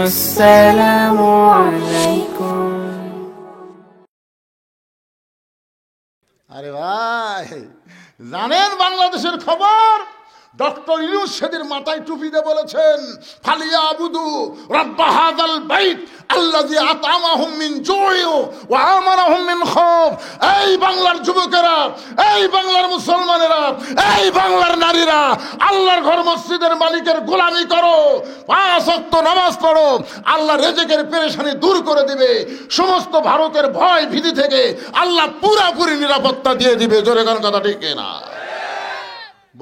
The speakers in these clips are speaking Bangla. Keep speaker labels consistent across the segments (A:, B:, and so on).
A: আসসালামু আলাইকুম।
B: আরে ভাই, জানেন বাংলাদেশের খবর? ডক্টর ইউনূস সেদিন মাথায় টুপি দিয়ে বলেছেন, ফালিয়াবুদু রাব্বা হাযাল বাইত আল্লাযী আত'আমাহুম মিন জু'ইন ওয়া আমানাহুম মিন খাউফ। এই বাংলার যুবকেরা, এই বাংলার মুসলমানেরা, এই বাংলার নারীরা, আল্লাহর ঘর মসজিদের মালিকের গোলামি করো, 5 ওয়াক্ত নামাজ পড়ো, আল্লাহ রিজিকের পেরেশানি দূর করে দিবে। সমস্ত ভারতের ভয় ভীতি থেকে আল্লাহ পুরোপুরি নিরাপত্তা দিয়ে দিবে। জোরে কোন কথা ঠিক না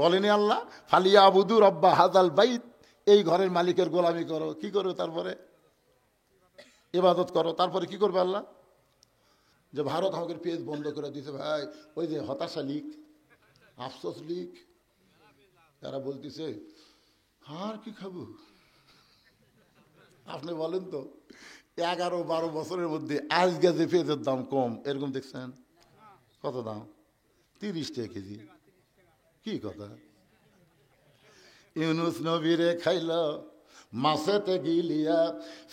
B: বলেনি আল্লাহ? ফালিয়াবুদু রাব্বা হাযাল বাইত, এই ঘরের মালিকের গোলামি করো। কি করো? তারপরে ইবাদত করো। তারপরে কি করবে আল্লাহ? যে ভারত আমাদের পেজ বন্ধ করে দিয়েছে ভাই, ওই যে হতাশা লিখ, আফসোস লিখ, তারা বলতেছে আর কি খাবো। আপনি বলেন তো, 11-12 বছরের মধ্যে আজকে যে পেঁয়াজের দাম কম, এরকম দেখছেন? কত দাম? 30 টাকা কেজি। কি কথা? ইউনূস নবীরে খাইল মাছেতে গিলিয়া,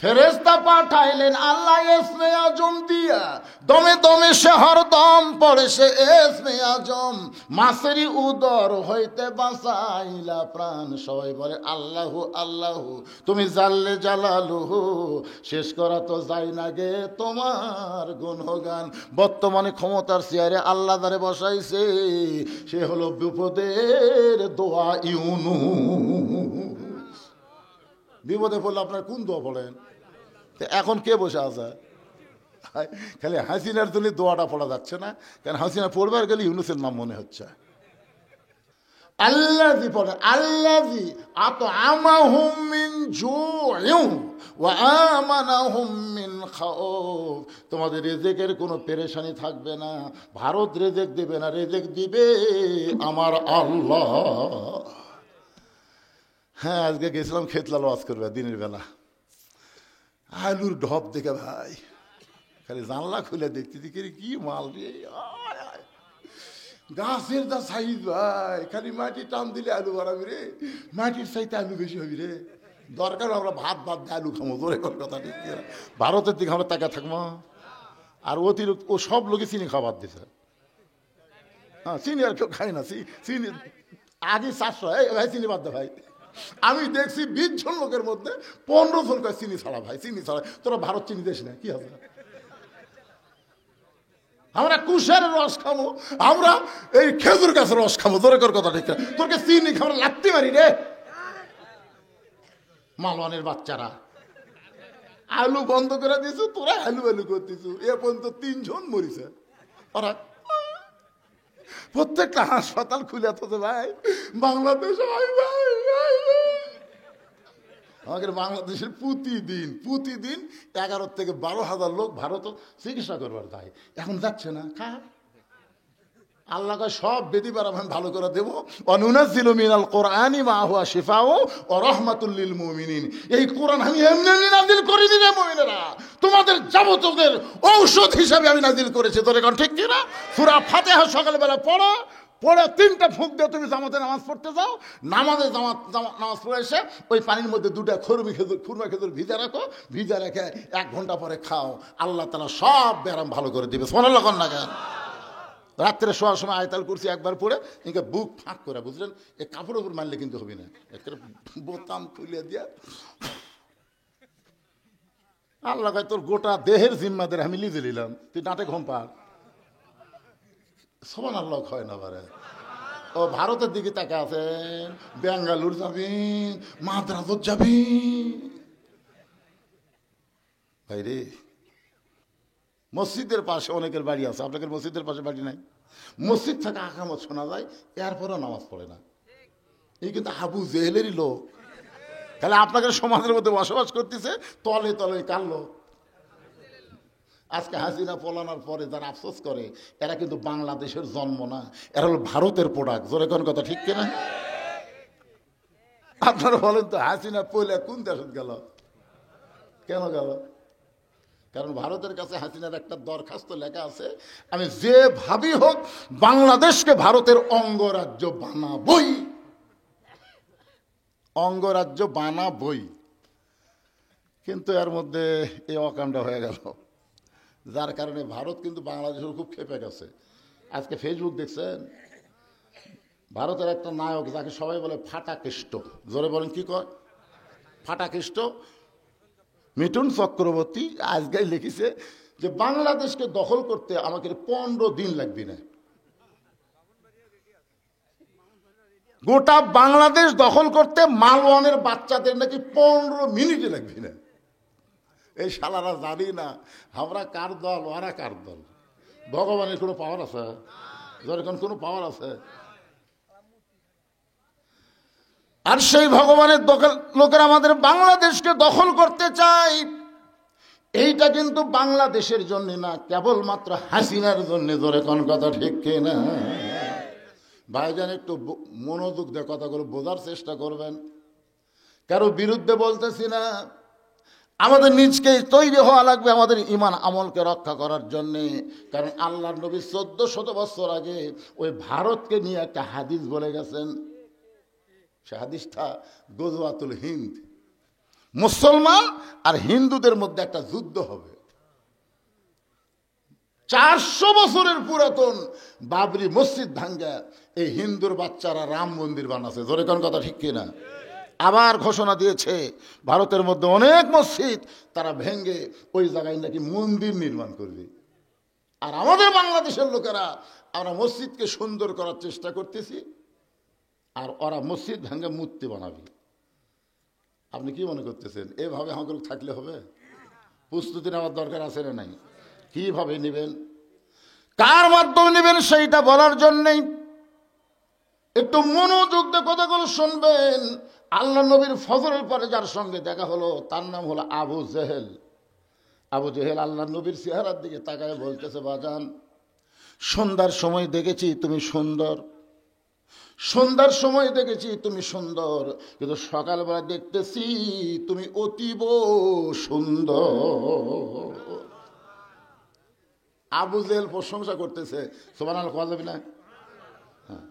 B: ফেরেশতা পাঠাইলেন আল্লাহ ইসমে আজম দিয়া, দমে দমে সে হরদম পড়ে সে ইসমে আজম, মাছেরই উদর হইতে বাঁচাইলা প্রাণ। সবাই বলে আল্লাহু আল্লাহু, তুমি জাল্লে জালালুহু, শেষ করা তো যায় না গে তোমার গুণগান। বর্তমানে ক্ষমতার চেয়ারে আল্লাহ দ্বারে বসাইছে, সে হলো বিপদের দোয়া ইউনূস। বিপদে পড়লে আপনার কোন দোয়া পড়েন? এখন কে বসে আছে? খালি হাসিনার জন্য দোয়াটা পড়া যাচ্ছে না, কারণ হাসিনা পড়বার গেলে ইউনূসের নাম মনে হচ্ছে। আল্লাযী পড়ে, আল্লাযী আত'আমাহুম মিন জু'ইন ওয়া আমানাহুম মিন খাউফ। তোমাদের রিজিকের কোনো পেরেশানি থাকবে না, ভারত রিজিক দিবে না, রিজিক দিবে আমার আল্লাহ। হ্যাঁ, আজকে গেছিলাম খেতলাল ওয়াজ করবে দিনের বেলা। আলুর ঢপ দেখে ভাই খালি জানলা খুলে দেখতেছি, কি মাল রে, গাছের যা সাইজ ভাই, খালি মাটি টান দিলে আলু বাড়াবি রে, মাটির চাইতে আলু বেশি হবি রে। দরকার আমরা ভাত দিয়ে আলু খামো। জোরে কোন কথা ঠিক। ভারতের দিকে আমরা তাকা থাকবো, আর অতিরিক্ত ও সব লোকে চিনি খাবার দিছে। হ্যাঁ, চিনি আর কেউ খায় না। চিনি আগে 400, ভাই চিনি বাদ দে ভাই। আমি দেখছি 20 জন লোকের মধ্যে 15 জন কয় চিনি ছাড়া ভাই, চিনি ছাড়া। তোরা ভারত চিনি দিস না, কি হবে? আমরা কুশের রস খামো, আমরা এই খেজুর গাছের রস খামো। তোর কথা ঠিক না, তোরকে চিনি খাবার লাগতে পারি রে। মালওয়ানের বাচ্চারা আলু বন্ধ করে দিয়েছো, তোরা আলু আলু করতেছ। এ পর্যন্ত 3 জন মরিছে। ওরা প্রত্যেকটা হাসপাতাল খুলে তো ভাই বাংলাদেশ। আমাদের বাংলাদেশের প্রতিদিন 11 থেকে 12,000 লোক ভারত চিকিৎসা করবার যায়। এখন যাচ্ছে না। আল্লাহ সব বেদি পার আমি ভালো করে দেবো। অনুনাজ্জিলু মিনাল কোরআনি মা হুয়া শিফাউ ওয়া রাহমাতুল লিল মুমিনিন। এই কোরআন আমি এমনি নাযিল করে দিলে মুমিনেরা, তোমাদের যাবতীয় ঔষধ হিসেবে আমি নাযিল করেছি। তোর এখন ঠিক কি না? সূরা ফাতিহা সকালবেলা পড়ো, পড়ে 3টা ফুঁক দিয়ে তুমি জামাতে নামাজ পড়তে যাও। নামাজ পড়ে এসে ওই পানির মধ্যে 2টা খুরমা খেজুর ভিজা রাখো, ভিজা রেখে 1 ঘন্টা পরে খাও। আল্লাহ তাআলা সব ব্যারাম ভালো করে দিবে। সুবহানাল্লাহ না কেন? রাত্রে শোয়ার সময় আয়াতুল কুরসি একবার পড়ে ইনকে বুক ফাঁক করে, বুঝলেন? এ কাপড়ের উপর মারলে কিন্তু হবে না, একটা বোতাম খুলে দিয়া আল্লাহ কয় তোর গোটা দেহের জিম্মাদের আমি লিজে নিলাম, তুই ডাঁটে ঘুম পা। সুবহানাল্লাহ হয় না পারে। ও ভারতের দিকে তাকে আছেন, বেঙ্গালুর যাবেন, মাদ্রাজত যাবেন ভাই রে। মসজিদের পাশে অনেকের বাড়ি আছে, আপনাদের মসজিদের পাশে বাড়ি নাই? মসজিদ থেকে আকামত শোনা যায়, এরপরও নামাজ পড়ে না। এই কিন্তু আবু জেহেলেরই লোক। তাহলে আপনাদের সমাজের মধ্যে বসবাস করতেছে, তলে তলে কার লোক? আজকে হাসিনা পলানোর পরে যারা আফসোস করে, এরা কিন্তু বাংলাদেশের জন্ম না, এরা হলো ভারতের প্রোডাক্ট। জোরে কোন কথা ঠিক কিনা? আপনারা বলেন তো, হাসিনা পয়লা কোন দেশে গেল? কেন গেল? কারণ ভারতের কাছে হাসিনার একটা দরখাস্ত লেখা আছে, আমি যেভাবেই হোক বাংলাদেশকে ভারতের অঙ্গরাজ্য বানাবই। অঙ্গরাজ্য বানাবই, কিন্তু এর মধ্যে এই অকাণ্ড হয়ে গেল, যার কারণে ভারত কিন্তু বাংলাদেশের খুব ক্ষেপে গেছে। আজকে ফেসবুক দেখছেন, ভারতের একটা নায়ক যাকে সবাই বলে ফাটাকেষ্ট, জোরে বলেন কি কয়, ফাটাকেষ্ট, মিঠুন চক্রবর্তী আজকে লিখেছে যে বাংলাদেশকে দখল করতে আমাকে 15 দিন লাগবে না। গোটা বাংলাদেশ দখল করতে মালওয়ানের বাচ্চাদের নাকি 15 মিনিটে লাগবে না। এই শালারা জানি না আমরা কার দল, ওরা কার দল। ভগবানের কোনো পাওয়ার আছে? যখন কোনো পাওয়ার আছে? আর সেই ভগবানের লোকেরা আমাদের বাংলাদেশকে দখল করতে চায়। এইটা কিন্তু বাংলাদেশের জন্য না, কেবলমাত্র হাসিনার জন্য। ধরে কোন কথা ঠিক কিনা ভাইজান? একটু মনোযোগ দিয়ে কথাগুলো বোঝার চেষ্টা করবেন। কারো বিরুদ্ধে বলতেছি না, আমাদের নিজকেই তৈরি হওয়া লাগবে আমাদের ইমান আমলকে রক্ষা করার জন্যে। কারণ আল্লাহর নবী 1400 বছর আগে ওই ভারতকে নিয়ে একটা হাদিস বলে গেছেন। সে হাদিসটা গজওয়াতুল হিন্দ, মুসলমান আর হিন্দুদের মধ্যে একটা যুদ্ধ হবে। 400 বছরের পুরাতন বাবরি মসজিদ ভাঙ্গা এই হিন্দুর বাচ্চারা রাম মন্দির বানাচ্ছে। ধরে কোন কথা ঠিক কিনা? আবার ঘোষণা দিয়েছে ভারতের মধ্যে অনেক মসজিদ তারা ভেঙ্গে ওই জায়গায় নাকি মন্দির নির্মাণ করবে। আর আমাদের বাংলাদেশের লোকেরা আমরা মসজিদকে সুন্দর করার চেষ্টা করতেছি, আর ওরা মসজিদ ভেঙ্গে মূর্তি বানাবে। আপনি কি মনে করতেছেন এভাবে আমাদের থাকলে হবে? প্রস্তুতি নেওয়ার দরকার আছে না নাই? কিভাবে নেবেন, কার মাধ্যমে নেবেন সেইটা বলার জন্যেই একটু মনোযোগ দিয়ে কথাগুলো শুনবেন। আল্লাহ নবীর ফজরের পরে যার সঙ্গে দেখা হলো তার নাম হলো আবু জেহেল। আবু জেহেল আল্লাহ নবীর চেহারার দিকে তাকায় বলতেছে, বাজান সন্ধ্যার সময় দেখেছি তুমি সুন্দর, সন্ধ্যার সময় দেখেছি তুমি সুন্দর, কিন্তু সকালবেলা দেখতেছি তুমি অতীব সুন্দর। আবু জেহেল প্রশংসা করতেছে, সুবহানাল্লাহ কোয়া যাবে না? হ্যাঁ,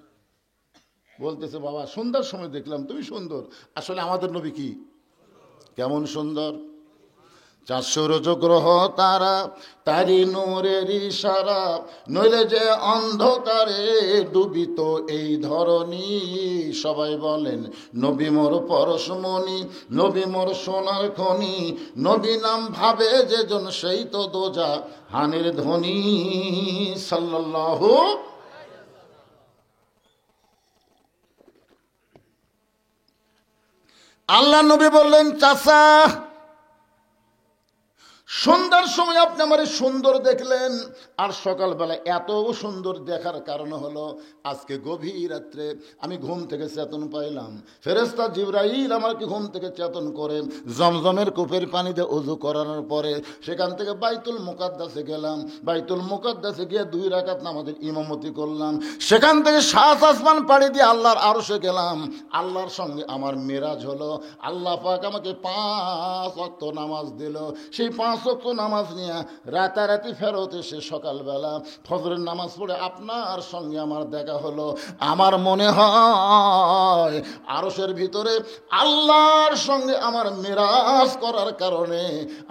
B: বলতেছে বাবা সন্ধ্যার সময় দেখলাম তুমি সুন্দর। আসলে আমাদের নবী কি কেমন সুন্দর? 400 গ্রহ তারা তারি নূরের ইশারা, নইলে যে অন্ধকারে ডুবিত এই ধরনী। সবাই বলেন নবী মোর পরশমণি, নবী মোর সোনার খনি, নবী নাম ভাবে যে জন সেই তো দোজা হানের ধ্বনি। সাল্লাল্লাহু। আল্লাহ নবী বললেন, চাচা সন্ধ্যার সময় আপনি আমার সুন্দর দেখলেন, আর সকালবেলা এত সুন্দর দেখার কারণ হলো আজকে গভীর রাত্রে আমি ঘুম থেকে চেতন পাইলাম। ফেরেশতা জিবরাইল আমাকে ঘুম থেকে চেতন করে জমজমের কূপের পানিতে ওযু করানোর পরে সেখান থেকে বাইতুল মুকাদ্দাসে গেলাম। বাইতুল মুকাদ্দাসে গিয়ে 2 রাকাত নামাজের ইমামতি করলাম। সেখান থেকে 7 আসমান পাড়ি দিয়ে আল্লাহর আরশে গেলাম। আল্লাহর সঙ্গে আমার মেরাজ হলো। আল্লাহ পাক আমাকে 5 ওয়াক্ত নামাজ দিল। সেই 5 ওয়াক্ত নামাজ নিয়ে রাতারাতি ফেরত এসে সকালবেলা ফজরের নামাজ পড়ে আপনার সঙ্গে আমার দেখা হলো। আমার মনে হয় আরশের ভিতরে আল্লাহর সঙ্গে আমার মেরাজ করার কারণে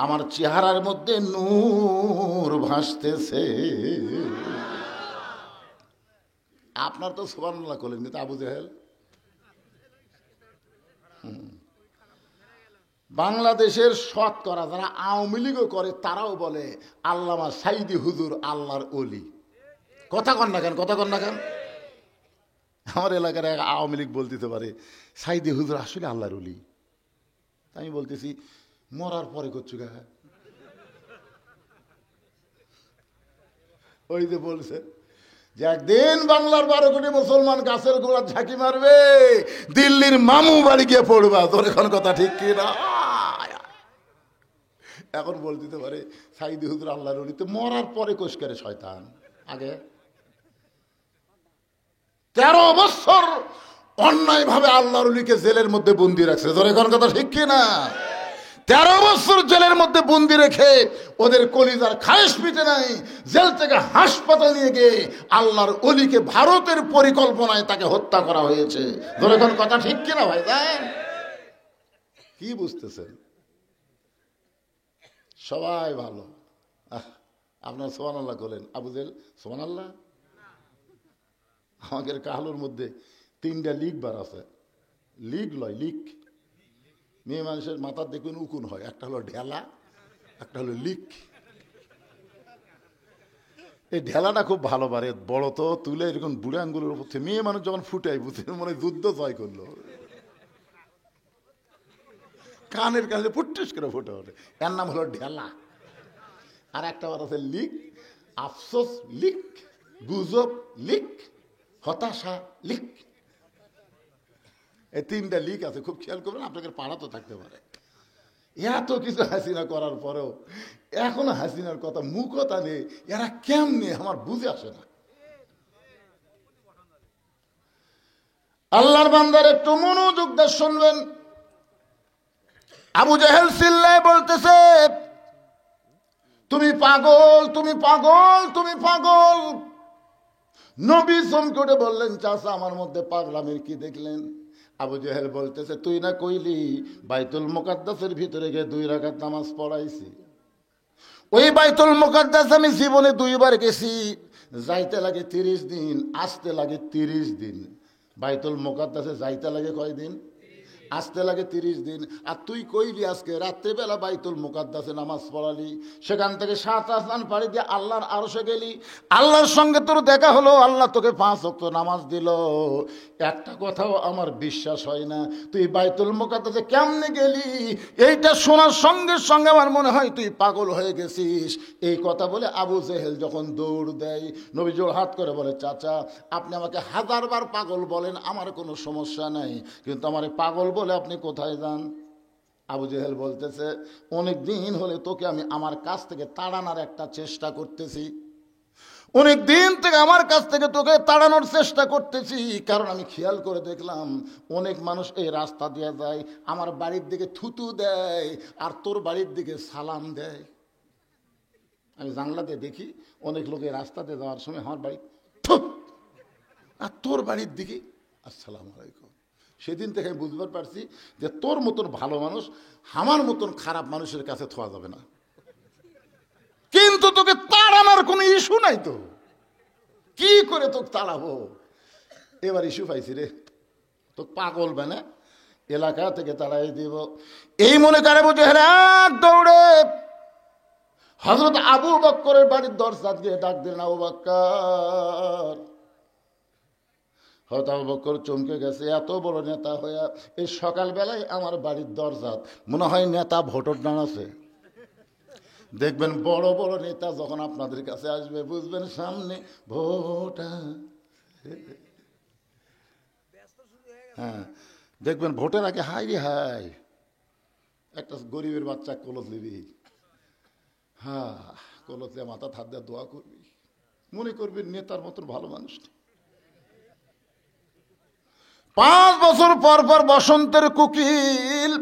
B: আমার চেহারার মধ্যে নূর ভাসতেছে। আপনার তো সুবহানাল্লাহ করলেন, কিন্তু আবু জেহেল বাংলাদেশের শতকরা যারা আওয়ামী লীগও করে তারাও বলে আল্লামা সাইদি হুজুর আল্লাহর ওলি। কথা কন না কেন, কথা কন না কেন? আমার এলাকার এক আওয়ামী লীগ বলতে পারে সাইদি হুজুর আসলে আল্লাহর ওলি। আমি বলতেছি মরার পরে করছু গা। ওই যে বলছে যে একদিন বাংলার 12 কোটি মুসলমান গাছের গোড়া ঝাঁকি মারবে, দিল্লির মামু বাড়ি গিয়ে পড়বা। তোর এখন কথা ঠিক কি না? এখন বলতে পারে সাইদি হুজুর আল্লাহর ওলি, তো মরার পরে কোষ করে শয়তান। আগে 13 বছর অন্যায় ভাবে আল্লাহর ওলিকে জেলের মধ্যে বন্দি রাখছে। তোর এখন কথা ঠিক কি না? 13 বছর জেলের মধ্যে বন্দি রেখে ওদের কলিজার খায়েশ মিটে নাই। জেল থেকে হাসপাতাল নিয়ে গিয়ে আল্লাহর ওলিকে ভারতের পরিকল্পনায় তাকে হত্যা করা হয়েছে। ধরে কোন কথা ঠিক কিনা ভাই? কি বুঝতেছেন? সবাই ভালো। আপনার সুবহানাল্লাহ বলেন। আবু জেহেল সুবহানাল্লাহ। আমাদের কাহলুর মধ্যে 3টা লিক বার আছে। লিক লয়, লিক। মেয়ে মানুষের মাথার দেখুন উকুন হয়, একটা হলো ঢেলা, একটা হলো লিক। এই ঢেলাটা খুব ভালো পারে, বড় তো তুলে এরকম বুড়ে আঙ্গুলের উপর থেকে মেয়ে মানুষ যখন ফুটাই বুঝতে মনে হয় যুদ্ধ জয় করলো। কানের কাছে ফুটুস করে ফুটে ওঠে, এর নাম হলো ঢেলা। আর একটা বার আছে লিক, আফসোস লিক, গুজব লিক, হতাশা লিক। এই 3টা লিক আছে, খুব খেয়াল করবেন, আপনাদের পাড়া তো থাকতে পারে। এত কিছু হাসিনা করার পরেও এখনো হাসিনার কথা মুখতা নেই, এরা কেমনে আমার বুঝে আসে না। আল্লাহর বান্দার একটু মনোযোগ দিয়ে শুনবেন। আবু জেহেল চিল্লায় বলতেছে, তুমি পাগল, তুমি পাগল, তুমি পাগল। নবী চমকে উঠে বললেন, চাচা আমার মধ্যে পাগলামির কি দেখলেন? আবু জেহেল বলতেছে, তুই না কইলি বাইতুল মুকাদ্দাসের ভিতরে গিয়ে 2 রাকাত নামাজ পড়াইছি। ওই বাইতুল মুকাদ্দাস আমি জীবনে 2বার গেছি। যাইতে লাগে 30 দিন, আসতে লাগে 30 দিন। বাইতুল মুকাদ্দাসে যাইতে লাগে কয়দিন? আসতে লাগে 30 দিন। আর তুই কইলি আজকে রাত্রেবেলা বাইতুল মুকাদ্দাসে নামাজ পড়ালি, সেখান থেকে 7 আসমান পাড়ি দিয়ে আল্লাহর আরশে গেলি, আল্লাহর সঙ্গে তোর দেখা হলো, আল্লাহ তোকে 5 ওয়াক্ত নামাজ দিল। একটা কথাও আমার বিশ্বাস হয় না, তুই বাইতুল মুকাদ্দাসে কেমনে গেলি? এইটা শোনার সঙ্গে সঙ্গে আমার মনে হয় তুই পাগল হয়ে গেছিস। এই কথা বলে আবু জেহেল যখন দৌড় দেয়, নবী জোড় হাত করে বলে, চাচা আপনি আমাকে 1000 বার পাগল বলেন, আমার কোনো সমস্যা নাই, কিন্তু আমার পাগল বলে আপনি কোথায় যান? আবু জেহেল বলতেছে, অনেক দিন হলে তোকে আমি আমার কাছ থেকে তাড়ানোর একটা চেষ্টা করতেছি, অনেক দিন থেকে আমার কাছ থেকে তোকে তাড়ানোর চেষ্টা করতেছি, কারণ আমি খেয়াল করে দেখলাম অনেক মানুষ এই রাস্তা দিয়ে যায়, আমার বাড়ির দিকে থুতু দেয় আর তোর বাড়ির দিকে সালাম দেয়। আমি জানলা দিয়ে দেখি অনেক লোক এই রাস্তাতে যাওয়ার সময় আমার বাড়ি থু, আর তোর বাড়ির দিকে আসসালামু আলাইকুম। সেদিন থেকে আমি বুঝতে পারছি যে তোর মতন ভালো মানুষ আমার মতন খারাপ মানুষের কাছে থোয়া যাবে না। কিন্তু তোকে তাড়ানোর কোনো ইস্যু নাই, তো কি করে তোকে তাড়াবো? এবার ইস্যু পাইছি রে, তো পাগল বানা এলাকা থেকে তাড়াই দিব। এই মনে করে বুঝে এক দৌড়ে হযরত আবু বকরের বাড়ির দরজা দিয়ে ডাক দিলেন, আবু বকর। হয়তো আবু বকর চমকে গেছে, এত বড় নেতা হইয়া এই সকালবেলায় আমার বাড়ির দরজা, মনে হয় নেতা ভোটর দাঁড়াছে। দেখবেন বড় বড় নেতা যখন আপনাদের কাছে আসবে বুঝবেন সামনে ভোটা। হ্যাঁ, দেখবেন ভোটের আগে হাই রে হাই, একটা গরিবের বাচ্চা কলস নিবি, হ্যাঁ কলস দিয়ে মাথা হাত দিয়ে দোয়া করবি, মনে করবি নেতার মতন ভালো মানুষ। 5 বছর পর পর বসন্তের কোকিল,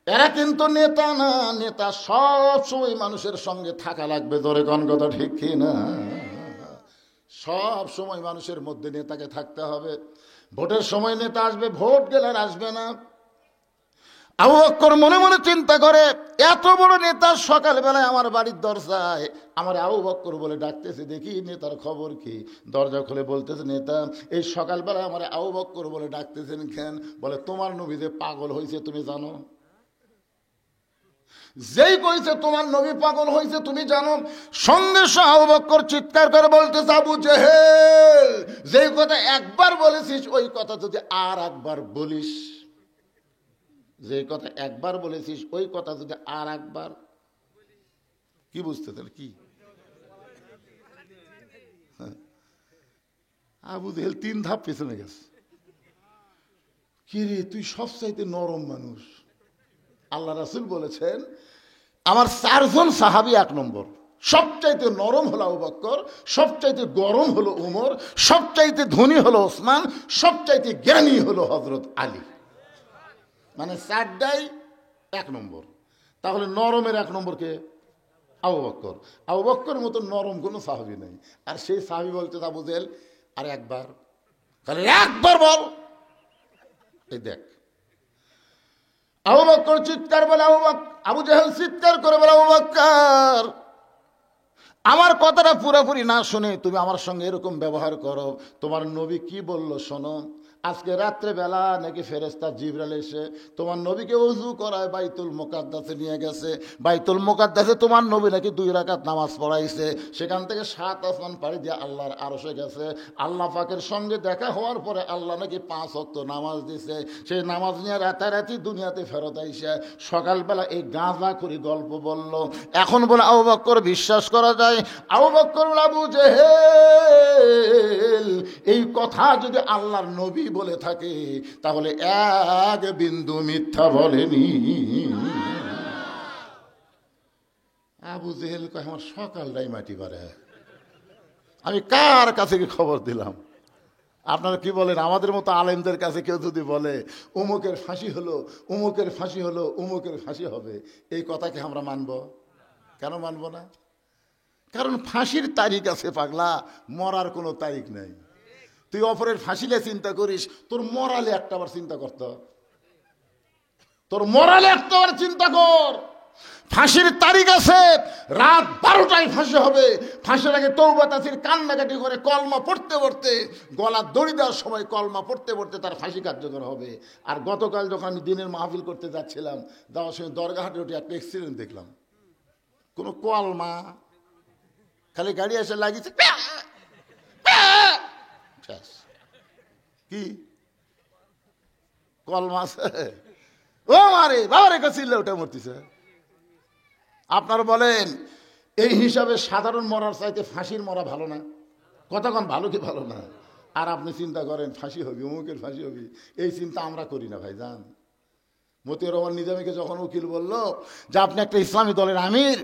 B: এরা কিন্তু নেতা না, নেতা সব সময় মানুষের সঙ্গে থাকা লাগবে। ধরে কোন কথা ঠিক কি না? সব সময় মানুষের মধ্যে নেতাকে থাকতে হবে। ভোটের সময় নেতা আসবে, ভোট গেলে আর আসবে না। আবু বকর মনে মনে চিন্তা করে, এত বড় নেতা সকালবেলায় আমার বাড়ির দরজায় আমার আবু বকর বলে ডাকতেছে, দেখি নেতার খবর কি। দরজা খুলে বলতেছে, নেতা এই সকালবেলায় আমার আবু বকর বলে ডাকতেছেন কেন? বলে, তোমার নবী যে পাগল হয়েছে তুমি জানো? যেই কইছে তোমার নবী পাগল হয়েছে তুমি জানো? সঙ্গে সঙ্গে আবু বকর চিৎকার করে বলতেছে, আবু জেহেল, যেই কথা একবার বলেছিস ওই কথা যদি আর একবার বলিস, যে কথা একবার বলেছিস ওই কথা যদি আর একবার, কি বুঝতে তাহলে কি? আবু জেহেল 3 ধাপ পেছনে গেছে। কি রে, তুই সবচাইতে নরম মানুষ। আল্লাহ রাসূল বলেছেন, আমার 4 জন সাহাবী 1 নম্বর। সবচাইতে নরম হলো আবু বকর, সবচাইতে গরম হলো উমর, সবচাইতে ধনী হলো ওসমান, সবচাইতে জ্ঞানী হলো হযরত আলী। মানে 4টাই 1 নম্বর। তাহলে নরমের 1 নম্বর কে? আবু বকর। আবু বকরের মতো নরম কোনো সাহাবী নাই। আর সেই সাহাবী বলতে আবু জেহেল, আর একবার, তাহলে একবার বল। এই দেখ, আবু বকর চিৎকার বলে, আবু জেহেল চিৎকার করে বলে, আবু বকর আমার কথাটা পুরোপুরি না শুনে তুমি আমার সঙ্গে এরকম ব্যবহার করো। তোমার নবী কি বলল শোনো। আজকে রাত্রে বেলা নাকি ফেরেশতা জিবরাইল এসে তোমার নবীকে ওযু করায় বাইতুল মুকাদ্দাসে নিয়ে গেছে। বাইতুল মুকাদ্দাসে তোমার নবী নাকি 2 রাকাত নামাজ পড়াইছে। সেখান থেকে 7 আসমান পাড়ি দিয়ে আল্লাহর আরশে গেছে। আল্লাহ পাকের সঙ্গে দেখা হওয়ার পরে আল্লাহ নাকি 5 ওয়াক্ত নামাজ দিছে। সেই নামাজ নিয়ে রাতারাতি দুনিয়াতে ফেরত আইসে সকালবেলা এই গাঁজা করে গল্প বলল। এখন বলে আবু বকর বিশ্বাস করা যায়? আবু বকর বলে, আবু জেহেল এই কথা যদি আল্লাহর নবী বলে থাকে তাহলে এক বিন্দু মিথ্যা বলেনি। আবু জেহেল কয় আমার সকালটাই মাটি করে, আমি কার কাছে কি খবর দিলাম? আপনারা কি বলেন? আমাদের মতো আলেমদের কাছে কেউ যদি বলে উমুকের ফাঁসি হলো, উমুকের ফাঁসি হলো, উমুকের ফাঁসি হবে, এই কথাকে আমরা মানব? কেন মানব না? কারণ ফাঁসির তারিখ আছে পাগলা, মরার কোনো তারিখ নেই। তুই অপরের ফাঁসিলে চিন্তা করিস, তোর মরালে একটাবার চিন্তা করত, তোর মরালে একটাবার চিন্তা কর। ফাঁসির তারিখ আছে, রাত 12টায় ফাঁসি হবে। ফাঁসির আগে তওবা তাসির কান্নাকাটি করে কলমা পড়তে পড়তে, গলা দড়ি দেওয়ার সময় কলমা পড়তে পড়তে তার ফাঁসি কার্যকর হবে। আর গতকাল যখন আমি দিনের মাহফিল করতে যাচ্ছিলাম, যাওয়ার সময় দরগাহাটে উঠে একটা অ্যাক্সিডেন্ট দেখলাম। কোনো কলমা, খালি গাড়ি এসে লাগিয়েছে, কি কলমা আছে? ও মারে বাবারে কাছিল ওটা মরতেছে। আপনারা বলেন এই হিসাবে সাধারণ মরার চাইতে ফাঁসির মরা ভালো না? কতক্ষণ ভালো কি ভালো না? আর আপনি চিন্তা করেন ফাঁসি হবে, অমুকের ফাঁসি হবে, এই চিন্তা আমরা করি না ভাই যান। মতিউর রহমান নিজামীকে যখন উকিল বলল যে আপনি একটা ইসলামী দলের আমির,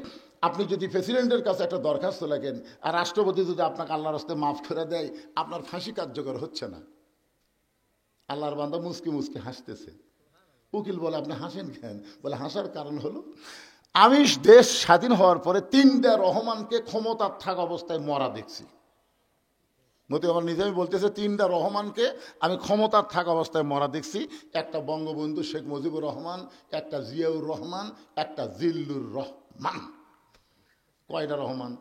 B: আপনি যদি প্রেসিডেন্টের কাছে একটা দরখাস্ত লেখেন আর রাষ্ট্রপতি যদি আপনাকে আল্লাহর রাস্তায় মাফ করে দেয়, আপনার ফাঁসি কার্যকর হচ্ছে না। আল্লাহর বান্দা মুস্কি মুস্কি হাসতেছে। উকিল বলে আপনি হাসেন কেন? বলে হাসার কারণ হলো আমি দেশ স্বাধীন হওয়ার পরে 3টা রহমানকে ক্ষমতার থাকা অবস্থায় মরা দেখছি। মতিউর রহমান নিজামী বলতেছে 3টা রহমানকে আমি ক্ষমতার থাকা অবস্থায় মরা দেখছি। একটা বঙ্গবন্ধু শেখ মুজিবুর রহমান, একটা জিয়াউর রহমান, একটা জিল্লুর রহমান। কয়টা রহমান?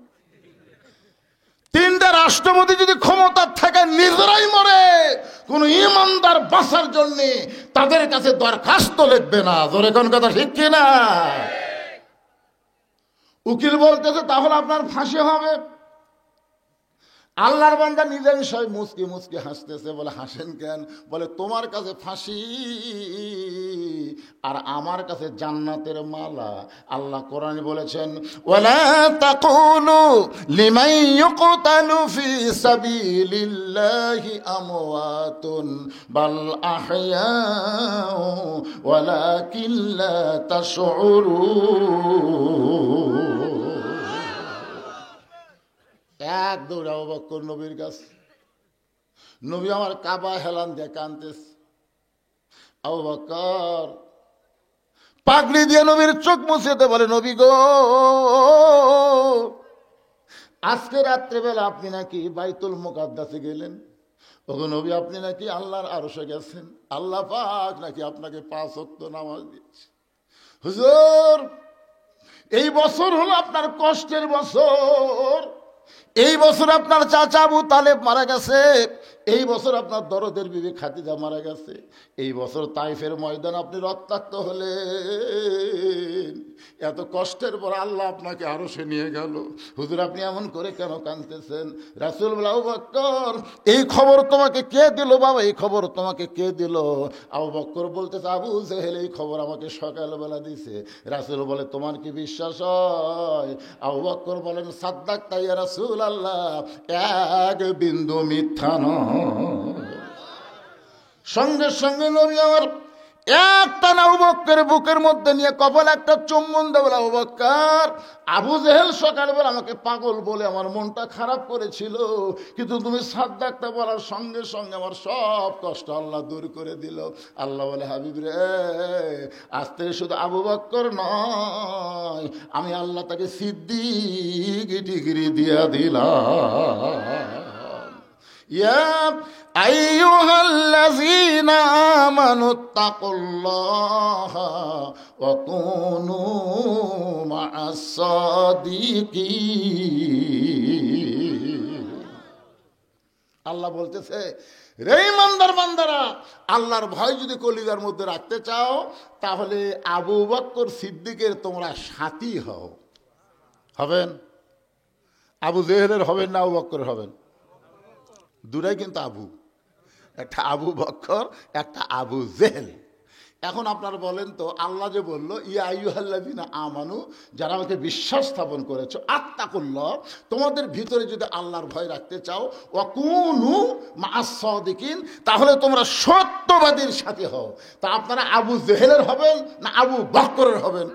B: 3টা রাষ্ট্রপতি যদি ক্ষমতার থাকে নিজেরাই মরে, কোন ইমানদার বাঁচার জন্য তাদের কাছে দরখাস্ত লিখবে না। জোরে কোন কথা ঠিক কিনা? উকিল বলতেছে তাহলে আপনার ফাঁসি হবে। আল্লাহর বান্দা নিজের বিষয় মুচকি মুচকি হাসতেছে। বলে হাসেন কেন? বলে তোমার কাছে ফাঁসি আর আমার কাছে জান্নাতের মালা। আল্লাহ কোরআনে বলেছেন ওয়ালা তাকুলু লিমান ইউকতালু ফি সাবিলিল্লাহি আমওয়াতুন বাল আহইয়াউ ওয়ালাকিন লা তাশউরুন। এক দৌড় আবু বকর নবীর কাছে। নবী আমার কাবা হেলান দিয়ে কাঁদতেছে। আবু বকর পাগড়ি দিয়ে নবীর চোখ মুছতে বলে নবী গো, আজকে রাত্রেবেলা আপনি নাকি বাইতুল মুকাদ্দাসে গেলেন। ওগো নবী আপনি নাকি আল্লাহর আরশে গেছেন। আল্লাহ পাক নাকি আপনাকে 5 ওয়াক্ত নামাজ দিয়েছে। হুজুর এই বছর হলো আপনার কষ্টের বছর। এই বছর আপনার চাচা আবু তালেব মারা গেছে। এই বছর আপনার দরদের বিবি খাদিজা মারা গেছে। এই বছর তাইফের ময়দান আপনি রক্তাক্ত হলেন। এত কষ্টের পর আল্লাহ আপনাকে আরো সে নিয়ে গেল। হুজুর আপনি এমন করে কেন কাঁদতেছেন? রাসূল বলে আবু বকর এই খবর তোমাকে কে দিল বাবা? এই খবর তোমাকে কে দিল? আবু বকর বলতেছে আবু জেহেল এই খবর আমাকে সকালবেলা দিছে। রাসূল বলে তোমার কি বিশ্বাস হয়? আবু বকর বলেন সাদ্দাকতা ইয়া রাসূল আল্লাহ, এক বিন্দু মিথ্যা নয়। সঙ্গে সঙ্গে নবী আমার একটা আবু বকরের বুকের মধ্যে নিয়ে কপালে একটা চুম্বন দেবে। আবু বকর আবু জেহেল সকালবেলা আমাকে পাগল বলে আমার মনটা খারাপ করেছিল, কিন্তু তুমি সাদ্দাকতা বলার সঙ্গে সঙ্গে আমার সব কষ্ট আল্লাহ দূর করে দিল। আল্লাহ বলে হাবিব রে, আজ থেকে শুধু আবু বকর নয়, আমি আল্লাহ তাকে সিদ্দিক ডিগ্রি দিয়া দিলাম। আইয়ুহাল্লাযীনা আমানুত্তাকুল্লাহা ওয়া কুনু মা'আস সাদিকিন। আল্লাহ বলতেছে, রে ইমানদার বান্দারা, আল্লাহর ভয় যদি কলিজার মধ্যে রাখতে চাও তাহলে আবু বকর সিদ্দিকের তোমরা সাথী হও। হবেন? আবু জেহেলের হবেন না আবু বকরের হবেন? দুটাই কিন্তু আবু, একটা আবু বকর, একটা আবু জেহেল। এখন আপনারা বলেন তো, আল্লাহ যে বলল ইয়া আইয়ুহাল্লাযীনা আমানু, যারা আমাকে বিশ্বাস স্থাপন করেছো, আত্তাকুল্লাহ, তোমাদের ভিতরে যদি আল্লাহর ভয় রাখতে চাও, ওয়া কুনু মা'আস সাদিকিন, তাহলে তোমরা সত্যবাদীর সাথে হও। তা আপনারা আবু জেহেলের হবেন না আবু বকরের হবেন?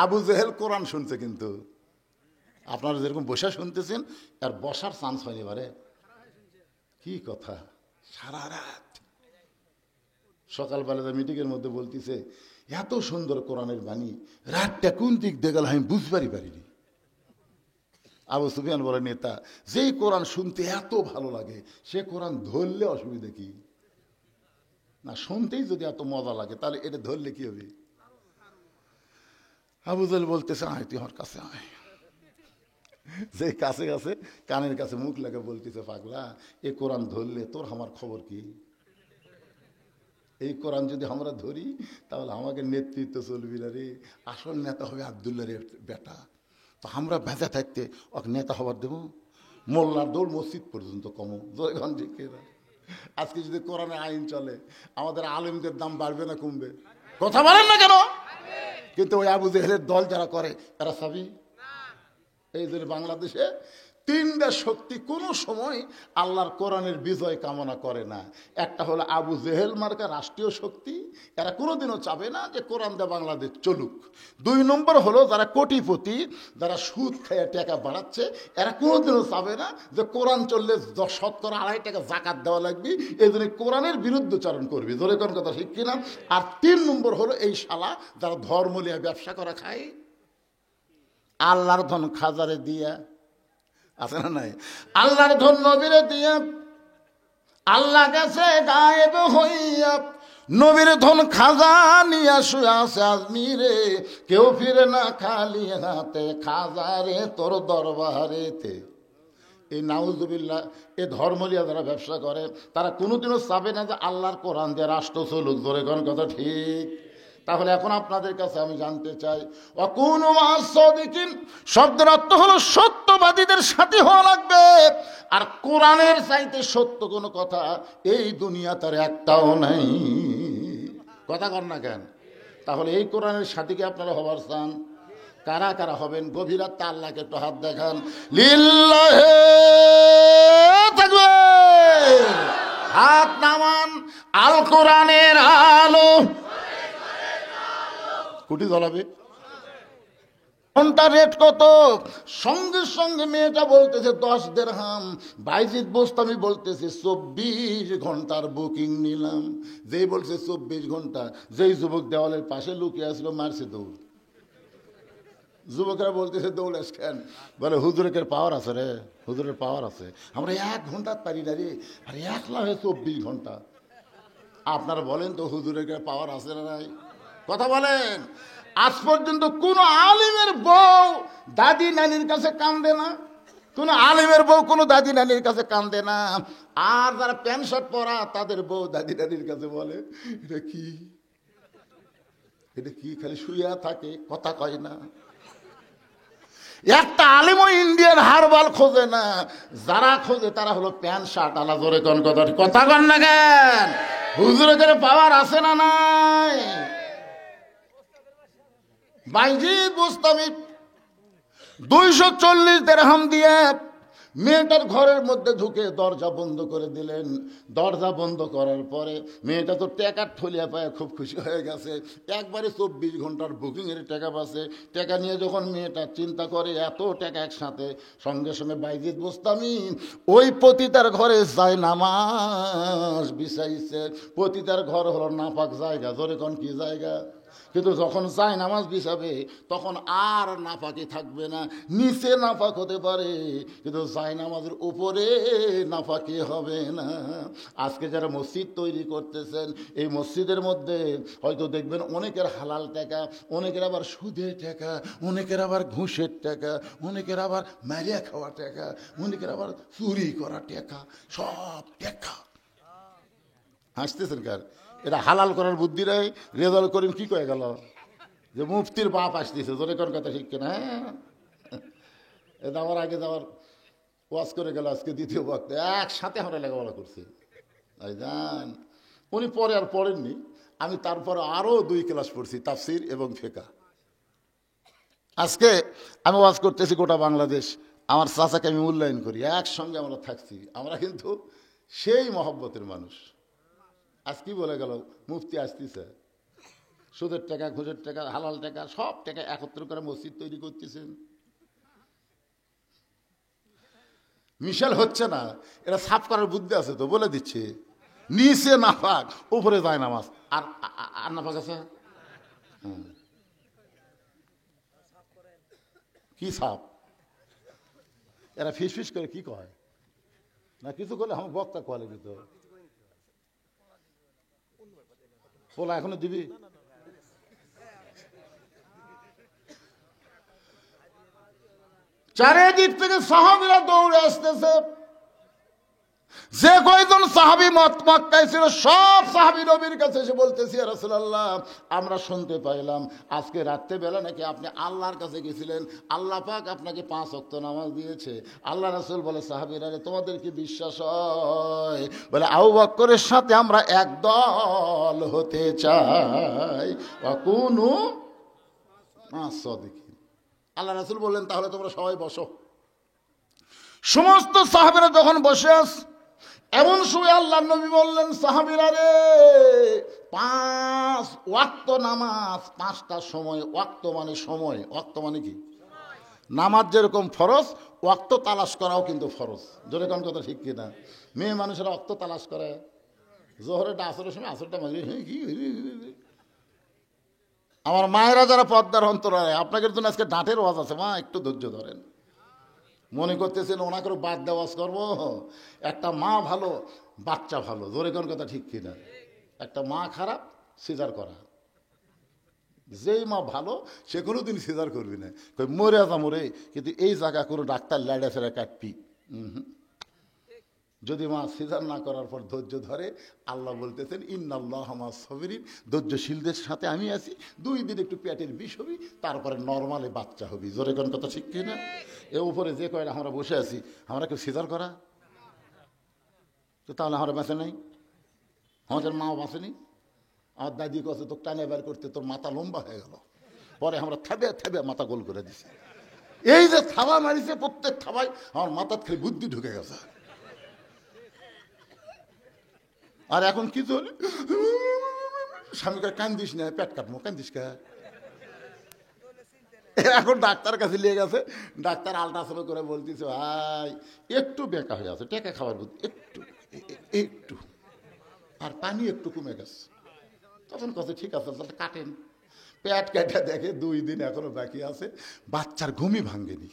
B: আবু জেহেল কোরআন শুনছে, কিন্তু আপনারা যেরকম বসে শুনতেছেন আর বসার চান্স হয়নি। এবারে কি কথা, সারা রাত সকালবেলা মিটিংয়ের মধ্যে বলতেছে এত সুন্দর কোরআনের বাণী, রাতটা কোন দিক দিয়ে গেল আমি বুঝবারই পারিনি। আবু সুফিয়ান বলে, নেতা যেই কোরআন শুনতে এত ভালো লাগে সে কোরআন ধরলে অসুবিধা কি? না, শুনতেই যদি এত মজা লাগে তাহলে এটা ধরলে কি হবে? আবু জেহেল বলতেছে, আয় তুই আমার কাছে আয়। যে কাছে কাছে কানের কাছে মুখ লাগে বলতেছে, পাগলা এ কোরআন ধরলে তোর আমার খবর কি? এই কোরআন যদি আমরা ধরি তাহলে আমাকে নেতৃত্ব চলবি না রে, আসল নেতা হবে আব্দুল্লাহর বেটা। তো আমরা ভেজা থাকতে ওকে নেতা হবার দেবো? মোল্লার দৌড় মসজিদ পর্যন্ত কমো। জয়গঞ্জ আজকে যদি কোরআনে আইন চলে আমাদের আলেমদের দাম বাড়বে না কমবে? কথা বলেন না কেন? কিন্তু ওই আবু জেহেলের দল যারা করে এরা সবই এই যে বাংলাদেশে তিনটা শক্তি কোনো সময় আল্লাহর কোরআনের বিজয় কামনা করে না। একটা হলো আবু জেহেল মার্কা রাষ্ট্রীয় শক্তি, এরা কোনোদিনও চাবে না যে কোরআন দিয়ে বাংলাদেশ চলুক। 2 নম্বর হলো যারা কোটিপতি, যারা সুদ খেয়ে টাকা বাড়াচ্ছে, এরা কোনোদিনও চাবে না যে কোরআন চললে 2.5 টাকা জাকাত দেওয়া লাগবে, এই জন্য কোরআনের বিরুদ্ধচারণ করবি। ধরে কোন কথা ঠিক কিনা? আর 3 নম্বর হলো এই শালা যারা ধর্ম নিয়ে ব্যবসা করা খায়, আল্লাহর ধন খাজারে দিয়া, আছে না নাই? আল্লাহর ধন নবীরে দিয়া, আল্লাহ গেছে গায়েব হইয়া, নবীর ধন খাজা নিয়া শুয়ে আছে আজমিরে, কেউ ফিরে না খালি হাতে, খাজারে তোর দরবারেতে। এই নাউজুবিল্লাহ, এ ধর্ম নিয়ে যারা ব্যবসা করে তারা কোনোদিনও চাবে না যে আল্লাহর কোরআন দিয়ে রাষ্ট্র চলুক। ধরে কোন কথা ঠিক? তাহলে এখন আপনাদের কাছে আমি জানতে চাই, অকুনু মা'আস সাদিকিন শব্দের অর্থ হলো সত্যবাদীদের সাথে হওয়া লাগবে। আর কোরআনের চাইতে সত্য কোনো কথা এই দুনিয়া তার একটাও নাই। কথা কর না কেন? তাহলে এই কোরআনের সাথে কি আপনারা হবার চান? কারা কারা হবেন? গভীরাত আল্লাহকে একটু হাত দেখান। লিল্লাহে তাকবীর, হাত নামান। আল কোরআনের আলো কুটি জ্বলাবে। ঘন্টা রেট কত? সঙ্গে সঙ্গে মেয়েটা বলতেছে 10 দিরহাম। বাইজিদ বোস্তামি বলতেছে 24 ঘন্টার বুকিং নিলাম। যেই বলছে 24 ঘন্টা, যেই যুবক দেওয়ালের পাশে লুকিয়ে আসলো মারছে দৌড়। যুবকরা বলতেছে দৌড়াস কেন? বলে হুজুরের পাওয়ার আছে রে, হুজুরের পাওয়ার আছে। আমরা 1 ঘন্টা পারি না রে, আর 1 লাখে 24 ঘন্টা। আপনারা বলেন তো হুজুরের পাওয়ার আছে না নাই? কথা বলেন। আজ পর্যন্ত কোন আলিমের বউ দাদি নানির কাছে কান্দে না, কোন আলিমের বউ কোন দাদি নানির কাছে কান্দে না। আর যারা প্যান্ট শার্ট পরা তাদের বউ দাদি নানির কাছে বলে এটা কি, এটা কি, খালি শুইয়া থাকে, কথা কয় না। একটা আলিমও ইন্ডিয়ান হারবাল খোঁজে না, যারা খোঁজে তারা হলো প্যান্ট শার্ট আলা। জোরে কোন কথা, কথা কন না কেন? হুজুরের পাওয়ার আছে না নাই? বাইজিদ বোস্তামি 240 দিরহাম দিয়ে মেয়েটার ঘরের মধ্যে ঢুকে দরজা বন্ধ করে দিলেন। দরজা বন্ধ করার পরে মেয়েটা তো টাকার থলিয়া পায় খুব খুশি হয়ে গেছে। একবারে 24 ঘন্টার বুকিংয়ের টাকা পাচ্ছে। টাকা নিয়ে যখন মেয়েটা চিন্তা করে এত টাকা একসাথে, সঙ্গে সঙ্গে বাইজিদ বোস্তামি ওই পতিতার ঘরে যায় নামাজ বিছাইছে। পতিতার ঘর হলো নাপাক জায়গা। জোরে কোন কি জায়গা? কিন্তু যখন যায় নামাজ বিছাবে তখন আর নাপাকি থাকবে না। নিচে নাপাক হতে পারে, কিন্তু যায় নামাজের উপরে নাপাকি হবে না। আজকে যারা মসজিদ তৈরি করতেছেন, এই মসজিদের মধ্যে হয়তো দেখবেন অনেকের হালাল টাকা, অনেকের আবার সুদের টাকা, অনেকের আবার ঘুষের টাকা, অনেকের আবার মারিয়া খাওয়া টাকা, অনেকের আবার চুরি করা টাকা, সব টাকা। হাসতেছেন কার? এটা হালাল করার বুদ্ধি নাই। রেজাল করিম কি কয়ে গেল যে মুফতির বাপ আসতেছে, জোরে কোন কথা ঠিক কিনা? হ্যাঁ, এটা আমার আগে যাওয়ার ওয়াজ করে গেল, আজকে দ্বিতীয় বক্তা একসাথে আমরা লেখাপড়া করছি। তাই জান উনি পরে আর পড়েননি, আমি তারপরে আরও 2 ক্লাস পড়ছি, তাফসির এবং ফিকহ। আজকে আমি ওয়াজ করতেছি গোটা বাংলাদেশ, আমার চাচাকে আমি মূল্যায়ন করি, একসঙ্গে আমরা থাকছি, আমরা কিন্তু সেই মহব্বতের মানুষ। আজ কি বলে গেল, মুফতি আসতেছে, সুদের টাকা, ঘুষের টাকা, হালাল টাকা, সব টাকা একত্র করে মসজিদ তৈরি করতেছেন। মিশাল হচ্ছে না, এটা সাফ করার বুদ্ধি আছে তো, বলে দিচ্ছে নিচে নাফাক উপরে যায় নামাজ। আর আর নাফাক আছে কি সাপ? এরা ফিস ফিস করে কি কয় না, কিছু করলে আমার বক্তা কলে দিত পোলা এখনো দিবি। চারিদিক থেকে সাহাবীরা দৌড়ে আসতেছে। যে কয়জন সাহাবী মক্কায় ছিল সব সাহাবী নবীর কাছে এসে বলতেছে, ইয়া রাসূলুল্লাহ, আমরা শুনতে পাইলাম আজকে রাত্রেবেলা নাকি আপনি আল্লাহর কাছে গেছিলেন, আল্লাহ পাক আপনাকে 5 ওয়াক্ত নামাজ দিয়েছে। আল্লাহ রাসূল বলে, সাহাবীরা তোমাদের কি বিশ্বাস হয়? বলে, আবু বকরের সাথে আমরা একদল হতে চাই, ওয়াকুনু মা'আস-সাদিকিন। আল্লাহ রাসূল বললেন, তাহলে তোমরা সবাই বসো। সমস্ত সাহাবীরা যখন বসে আছে, এমন সময় আল্লাহ নবী বললেন, সাহাবীরা রে, 5 ওয়াক্ত নামাজ, 5টা সময়। ওয়াক্ত মানে সময়, ওয়াক্ত মানে কি? নামাজ যেরকম ফরজ, ওয়াক্ত তালাশ করাও কিন্তু ফরজ। জোরে কোন কথা ঠিক কিনা? মেয়ে মানুষেরা ওয়াক্ত তালাশ করে, জোহরেরটা আসরের সময়, আসরটা মাঝে। আমার মায়েরা যারা পর্দার অন্তরালে, আপনাদের জন্য আজকে ডাঁটের ওয়াজ আছে, মা একটু ধৈর্য ধরেন। মনে করতেছেন ওনাকে বাদ দেওয়াজ করবো? একটা মা ভালো, বাচ্চা ভালো। জোরে কোন কথা ঠিক কিনা? একটা মা খারাপ, সিজার করা। যেই মা ভালো সে কোনোদিন সিজার করবি না, মরে যা মরে, কিন্তু এই জায়গা কোনো ডাক্তার লাইডা ফেরা কাটবি। যদি মা সিজার না করার পর ধৈর্য ধরে, আল্লাহ বলতেছেন, ইন্নাল্লাহা মা'আস সাবিরিন, ধৈর্যশীলদের সাথে আমি আছি। 2 দিন একটু পেটের বিষ হবি, তারপরে নর্মালে বাচ্চা হবি। জোরে কোন কথা ঠিক কিনা? এর উপরে যে কয়টা আমরা বসে আছি, আমরা কেউ সিজার করা? তো তাহলে আমরা বাঁচে নাই? আমাদের মাও বাঁচেনি? আমার দাদি কাছে তো টানে বের করতে তোর মাথা লম্বা হয়ে গেল, পরে আমরা থাবে থাবে মাথা গোল করে দিছি। এই যে থাবা মারিছে, প্রত্যেক থাবায় আমার মাথার খেলে বুদ্ধি ঢুকে গেছে। আর এখন কি চলে, স্বামীকে কান্দিস না, পেট কাটবো, কান্দিস কে? এখন ডাক্তার কাছে নিয়ে গেছে, ডাক্তার আল্ট্রাসাউন্ড করে বলতেছে, ভাই একটু বেকা হয়ে আছে, টেকা খাবার বুদ্ধি একটু একটু, আর পানি একটু কমে গেছে। তখন কথা ঠিক আছে, তাহলে কাটেন। পেট কেটে দেখে 2 দিন এখনো বাকি আছে, বাচ্চার ঘুমই ভাঙ্গেনি।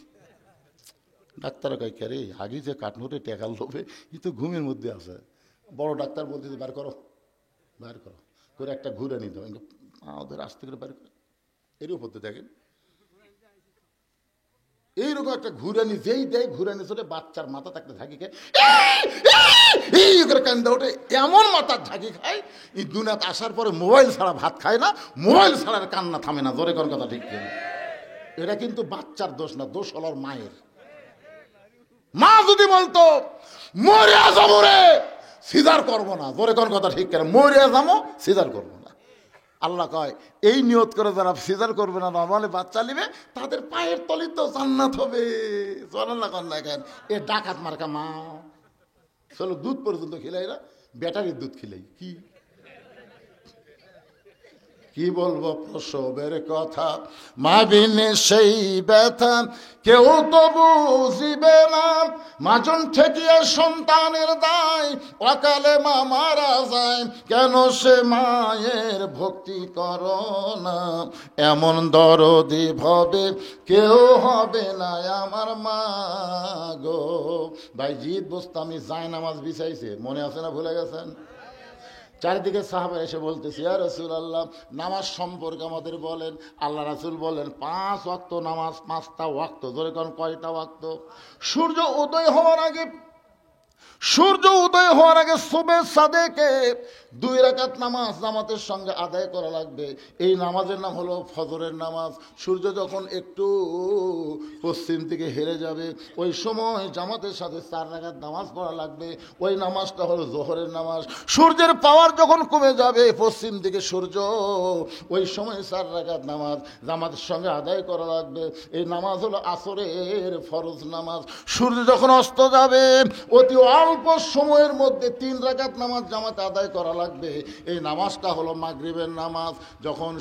B: ডাক্তার কয়, কে রে, আগে যে কাটনোরে টেকার লোভে ই তো ঘুমের মধ্যে আছে। বড় ডাক্তার বলতেছে, বার করো, বার করো করে একটা ঘুরে নিতে হবে, ওদের আসতে করে বার করে। এর উপর তো দেখেন এইরকম একটা ঘুরানি, যেই দেয় ঘুরানি চলে, বাচ্চার মাথা থাকতে ঝাঁকি খায়, এই করে কান্দা ওঠে, এমন মাথার ঝাঁকি খায়, এই দুনিয়াতে আসার পরে মোবাইল ছাড়া ভাত খায় না, মোবাইল ছাড়ার কান্না থামে না। জোরে কোন কথা ঠিক কিনা? এটা কিন্তু বাচ্চার দোষ না, দোষ হলো মায়ের। মা যদি বলতো, মরিয়া যাবো রে, সিজার করবো না, জোরে কোন কথা ঠিক কিনা? মরিয়া যাবো, সিজার করবো না। আল্লাহ কয়, এই নিয়ত করে যারা সিজার করবে না, নর্মালি বাচ্চা নিবে, তাদের পায়ের তলে তো জান্নাত হবে। জান্নাত কন্যা কেন? এ ডাকাত মার্কা মা, চলো দুধ পর্যন্ত খিলাই না, ব্যাটারির দুধ খিলাই। কি কি বলবো প্রসবের কথা, মা বিনে সেই ব্যথা কেউ তো বুঝিবে না। মাজন ঠেকিয়ে সন্তানের দায়, অকালে মা মারা যায়, কেন সে মায়ের ভক্তি করো না। এমন দরদি ভবে কেউ হবে না আমার মা গো। ভাই জিদ বোস্তামি জায়নামাজ বিছাইছে, মনে আছে না, ভুলে গেছেন? চারিদিকে সাহাবা এসে বলতেছে, ইয়া রাসূলুল্লাহ, নামাজ সম্পর্কে আমাদের বলেন। আল্লাহ রাসূল বলেন, 5 ওয়াক্ত নামাজ, 5টা ওয়াক্ত। ধরে কোন কয়টা ওয়াক্ত? সূর্য উদয় হওয়ার আগে, সূর্য উদয় হওয়ার আগে সুবহে সাদেকে 2 রাকাত নামাজ জামাতের সঙ্গে আদায় করা লাগবে। এই নামাজের নাম হলো ফজরের নামাজ। সূর্য যখন একটু পশ্চিম দিকে হেরে যাবে, ওই সময় জামাতের সাথে 4 রাকাত নামাজ পড়া লাগবে। ওই নামাজটা হলো জোহরের নামাজ। সূর্যের পাওয়ার যখন কমে যাবে পশ্চিম দিকে সূর্য, ওই সময় 4 রাকাত নামাজ জামাতের সঙ্গে আদায় করা লাগবে। এই নামাজ হলো আসরের ফরজ নামাজ। সূর্য যখন অস্ত যাবে, অতি অল্প সময়ের মধ্যে 3 রাকাত নামাজ জামাতে আদায় করা লাগবে। এই নামাজটা হলো মাগরিবের নামাজ। যখন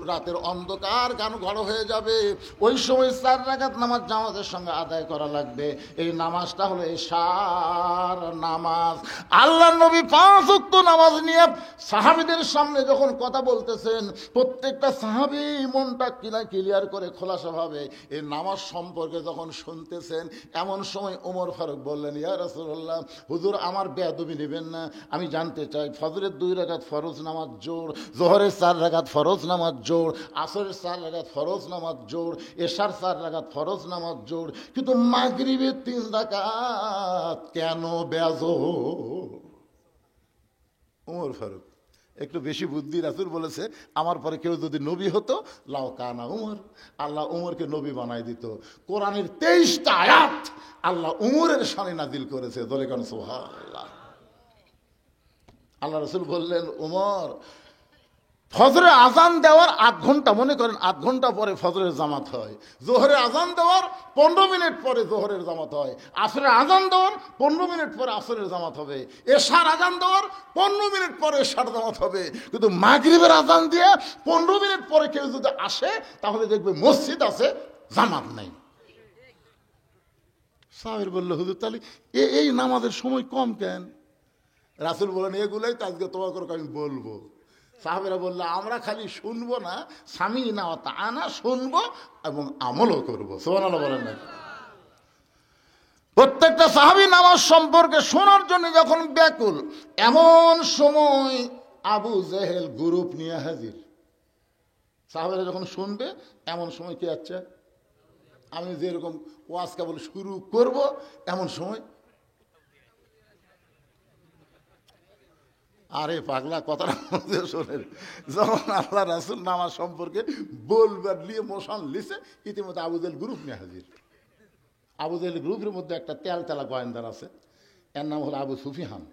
B: রাতের অন্ধকার ঘন হয়ে যাবে, ওই সময় 4 রাকাত নামাজ জামাতের সঙ্গে আদায় করা লাগবে। এই নামাজটা হলো এশার নামাজ। আল্লাহর নবী 5 ওয়াক্ত নামাজ নিয়ে সাহাবীদের সামনে যখন কথা বলতেছেন, প্রত্যেকটা সাহাবী মনটা ক্লিয়ার করে খোলাসাভাবে এই নামাজ সম্পর্কে যখন শুনতেছেন, এমন সময় ওমর ফারুক বললেন, ইয়া রাসূলুল্লাহ, হুজুর আমার বেয়াদবি নেবেন না, আমি জানতে চাই ফজরের 2 রাকাত ফরজ নামাজ জোর, জোহরের 4 রাকাত ফরজ নামাজ জোর, আসরের 4 রাকাত ফরজ নামাজ জোর, এশার 4 রাকাত ফরজ নামাজ জোর, কিন্তু মাগরিবের 3 রাকাত কেন বেজোর? ওমর ফারুক একটু বেশি বুদ্ধি, রাসূল বলেছে আমার পরে কেউ যদি নবী হতো, লাউ কানা উমর, আল্লাহ উমরকে নবী বানাই দিত। কোরআনের 23টা আয়াত আল্লাহ উমরের শানে নাজিল করেছে। দলে কান সুবহানাল্লাহ। আল্লাহ রাসূল বললেন, উমর, ফজরের আজান দেওয়ার 8 ঘন্টা, মনে করেন 8 ঘন্টা পরে ফজরের জামাত হয়, জোহরের আজান দেওয়ার 15 মিনিট পরে জোহরের জামাত হয়, আসরের আজান দেওয়ার 15 মিনিট পরে আসরের জামাত হবে, এশার আজান দেওয়ার 15 মিনিট পরে এশার জামাত হবে। কিন্তু মাগরিবের আজান দিয়ে 15 মিনিট পরে কেউ যদি আসে, তাহলে দেখবে মসজিদ আছে, জামাত নাই। সাহেব বলল, হুজুর তাহলে এই নামাজের সময় কম কেন? রাসূল বলেন, এগুলোই তো আজকে তোমাকে আমি বলবো। সাহাবেরা বললো, আমরা খালি শুনবো না, স্বামী না আনা শুনবো এবং আমলও করবো। সুবহানাল্লাহ বলেন না? প্রত্যেকটা সাহাবী নামাজ সম্পর্কে শোনার জন্য যখন ব্যাকুল, এমন সময় আবু জেহেল গ্রুপ নিয়ে হাজির। সাহাবেরা যখন শুনবে, এমন সময় কি আছে, আমি যেরকম ওয়াজ কেবল শুরু করব, এমন সময়, আরে পাগলা কথাটা শোনেন, যখন আল্লাহ রাসূল নামাজ সম্পর্কে বলবার নিয়ে মোশন লিছে, ইতিমধ্যে আবু জেহেল গ্রুপ নিয়ে হাজির। আবু জেহেল গ্রুপের মধ্যে একটা তেলতেলা গোয়েন্দার আছে, এর নাম হলো আবু সুফিয়ান।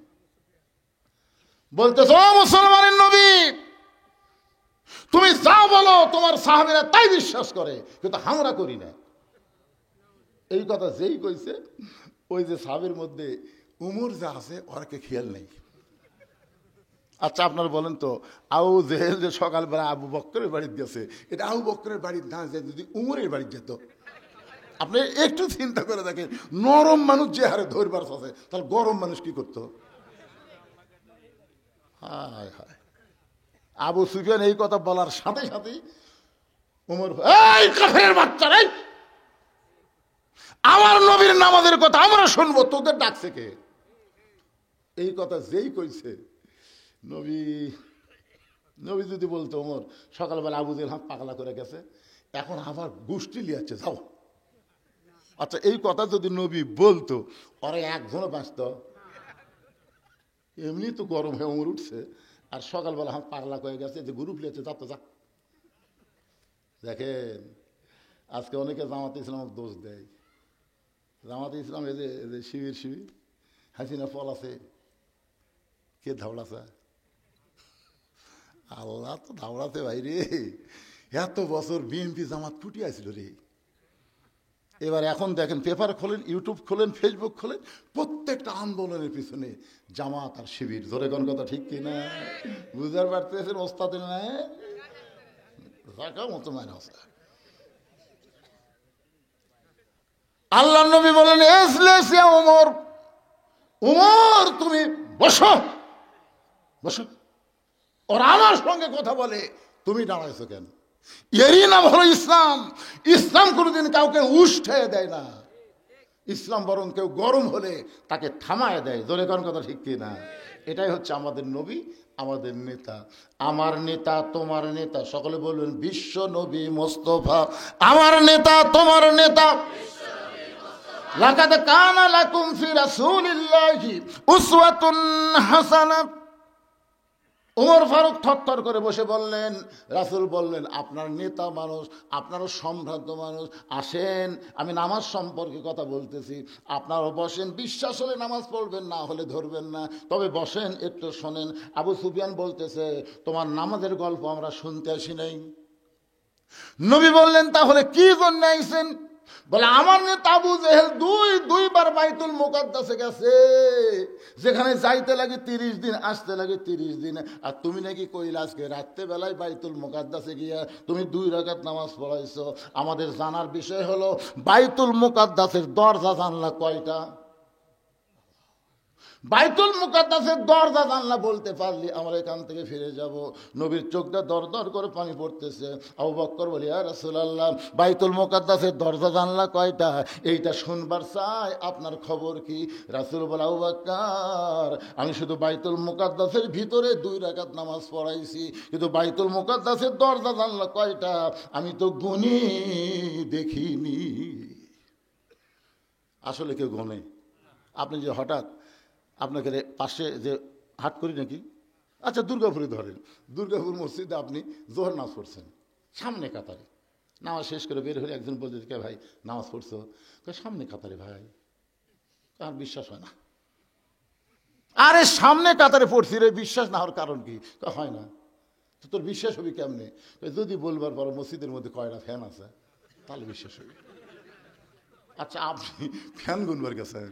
B: বলতেছ, ও মুসলমানের নবী, তুমি যা বলো তোমার সাহাবীরা তাই বিশ্বাস করে, কিন্তু আমরা করি না। এই কথা যেই কইছে, ওই যে সাহাবীর মধ্যে উমর যা আছে, ওরাকে খেয়াল নেই। আচ্ছা আপনারা বলেন তো, আবু জেহেল যে সকালবেলা আবু বকরের বাড়িতে গেছে, এটা আবু বকরের বাড়ির না যায়, যদি উমরের বাড়ি যেত, আপনি একটু চিন্তা করে দেখেন, নরম মানুষ যে হারে ধরবার আছে, তাহলে গরম মানুষ কি করতো? হায় হায়। আবু সুফিয়ান এই কথা বলার সাথে সাথেই উমর, এই কাফেরের বাচ্চা রে, আমার নবীর নামাজের কথা আমরা শুনবো, তোদের ডাকছে কে? এই কথা যেই কইছে, নবী যদি বলতো, ওমর সকালবেলা আবু জেহেল হাত পাগলা করে গেছে, এখন আবার গোষ্ঠী লিয়াচ্ছে, যাও। আচ্ছা এই কথা যদি নবী বলতো, ওরা একজনও বাঁচত? এমনি তো গরম হয়ে ওমর উঠছে, আর সকালবেলা হাত পাগলা করে গেছে, যে গ্রুপ লিয়াচ্ছে, যা তো যা। দেখেন আজকে অনেকে জামাতে ইসলামের দোষ দেয়। জামাতে ইসলাম এই যে শিবির হাসিনা ফল আছে, কে ধাওড়াছে? আল্লাহ তো ধাওড়াতে ভাই রে। এত বছর বিএনপি জামাত ফুটি আসছিল রে। এবার এখন দেখেন, পেপার খোলেন, ইউটিউব খোলেন, ফেসবুক খোলেন, প্রত্যেকটা আন্দোলনের পিছনে জামাত আর শিবির। জোরে কোন কথা ঠিক কিনা? বুঝতে পারতেছেন ওস্তাদের? না মতো মায়ের আছে। আল্লাহ নবী বলেন এসলেসিয়া ওমর, ওমর তুমি বসো বসো। ওরা আমার সঙ্গে কথা বলে, তুমি দাঁড়াইছো কেন? এরই নাম হলো ইসলাম। ইসলাম কোনোদিন কাউকে উষ্ঠে দেয় না, ইসলাম বরং কেউ গরম হলে তাকে থামায় দেয়। জোরে কোন কথা ঠিক কি না? এটাই হচ্ছে আমাদের নবী, আমাদের নেতা। আমার নেতা তোমার নেতা, সকলে বলবেন বিশ্ব নবী মোস্তফা আমার নেতা তোমার নেতা। লাকাদ কানা লাকুম ফি রাসূলিল্লাহি উসওয়াতুন হাসানাহ। ওমর ফারুক থরথর করে বসে বললেন, রাসূল বললেন আপনার নেতা মানুষ, আপনারও সম্ভ্রান্ত মানুষ, আসেন আমি নামাজ সম্পর্কে কথা বলতেছি, আপনারাও বসেন, বিশ্বাস হলে নামাজ পড়বেন, না হলে ধরবেন না, তবে বসেন একটু শোনেন। আবু সুফিয়ান বলতেছে তোমার নামাজের গল্প আমরা শুনতে আসি নাই। নবী বললেন তাহলে কি জন্য আইছেন? বলে আমার নেতা আবু জেহেল দুইবার বাইতুল মুকাদ্দাসে গেছে, যেখানে যাইতে লাগে 30 দিন, আসতে লাগে 30 দিন। আর তুমি নাকি কইলা আজকে রাত্রে বেলায় বাইতুল মুকাদ্দাসে গিয়া তুমি 2 রাকাত নামাজ পড়াইছো। আমাদের জানার বিষয় হলো বাইতুল মুকাদ্দাসের দরজা জানলা কয়টা? বাইতুল মুকাদ্দাসের দরজা জানলা বলতে পারলি আমরা এখান থেকে ফিরে যাব। নবীর চোখটা দর দর করে পানি পড়তেছে। আবু বকর বলি ইয়া রাসূলুল্লাহ বাইতুল মুকাদ্দাসের দরজা জানলা কয়টা? এইটা শুনবার চাই, আপনার খবর কি? রাসূল বলে আবু বকর আমি শুধু বাইতুল মুকাদ্দাসের ভিতরে 2 রাকাত নামাজ পড়াইছি, কিন্তু বাইতুল মুকাদ্দাসের দরজা জানলা কয়টা আমি তো গুনি দেখিনি। আসলে কেউ গনে? আপনি যে হঠাৎ আপনাকে পাশে যে হাট করি নাকি, আচ্ছা দুর্গাপুরে ধরেন, দুর্গাপুর মসজিদে আপনি জোহর নামাজ পড়ছেন, সামনে কাতারে নামাজ শেষ করে বের হলে একজন বলছে কে ভাই নামাজ পড়ছো? সামনে কাতারে ভাই। আর বিশ্বাস হয় না। আরে সামনে কাতারে পড়ছি রে, বিশ্বাস না হওয়ার কারণ কি? হয় না। তো তোর বিশ্বাস হবে কেমনে? যদি বলবার পর মসজিদের মধ্যে কয়টা ফ্যান আছে তাহলে বিশ্বাস হবে। আচ্ছা আপনি ফ্যান গুনবার গেছেন,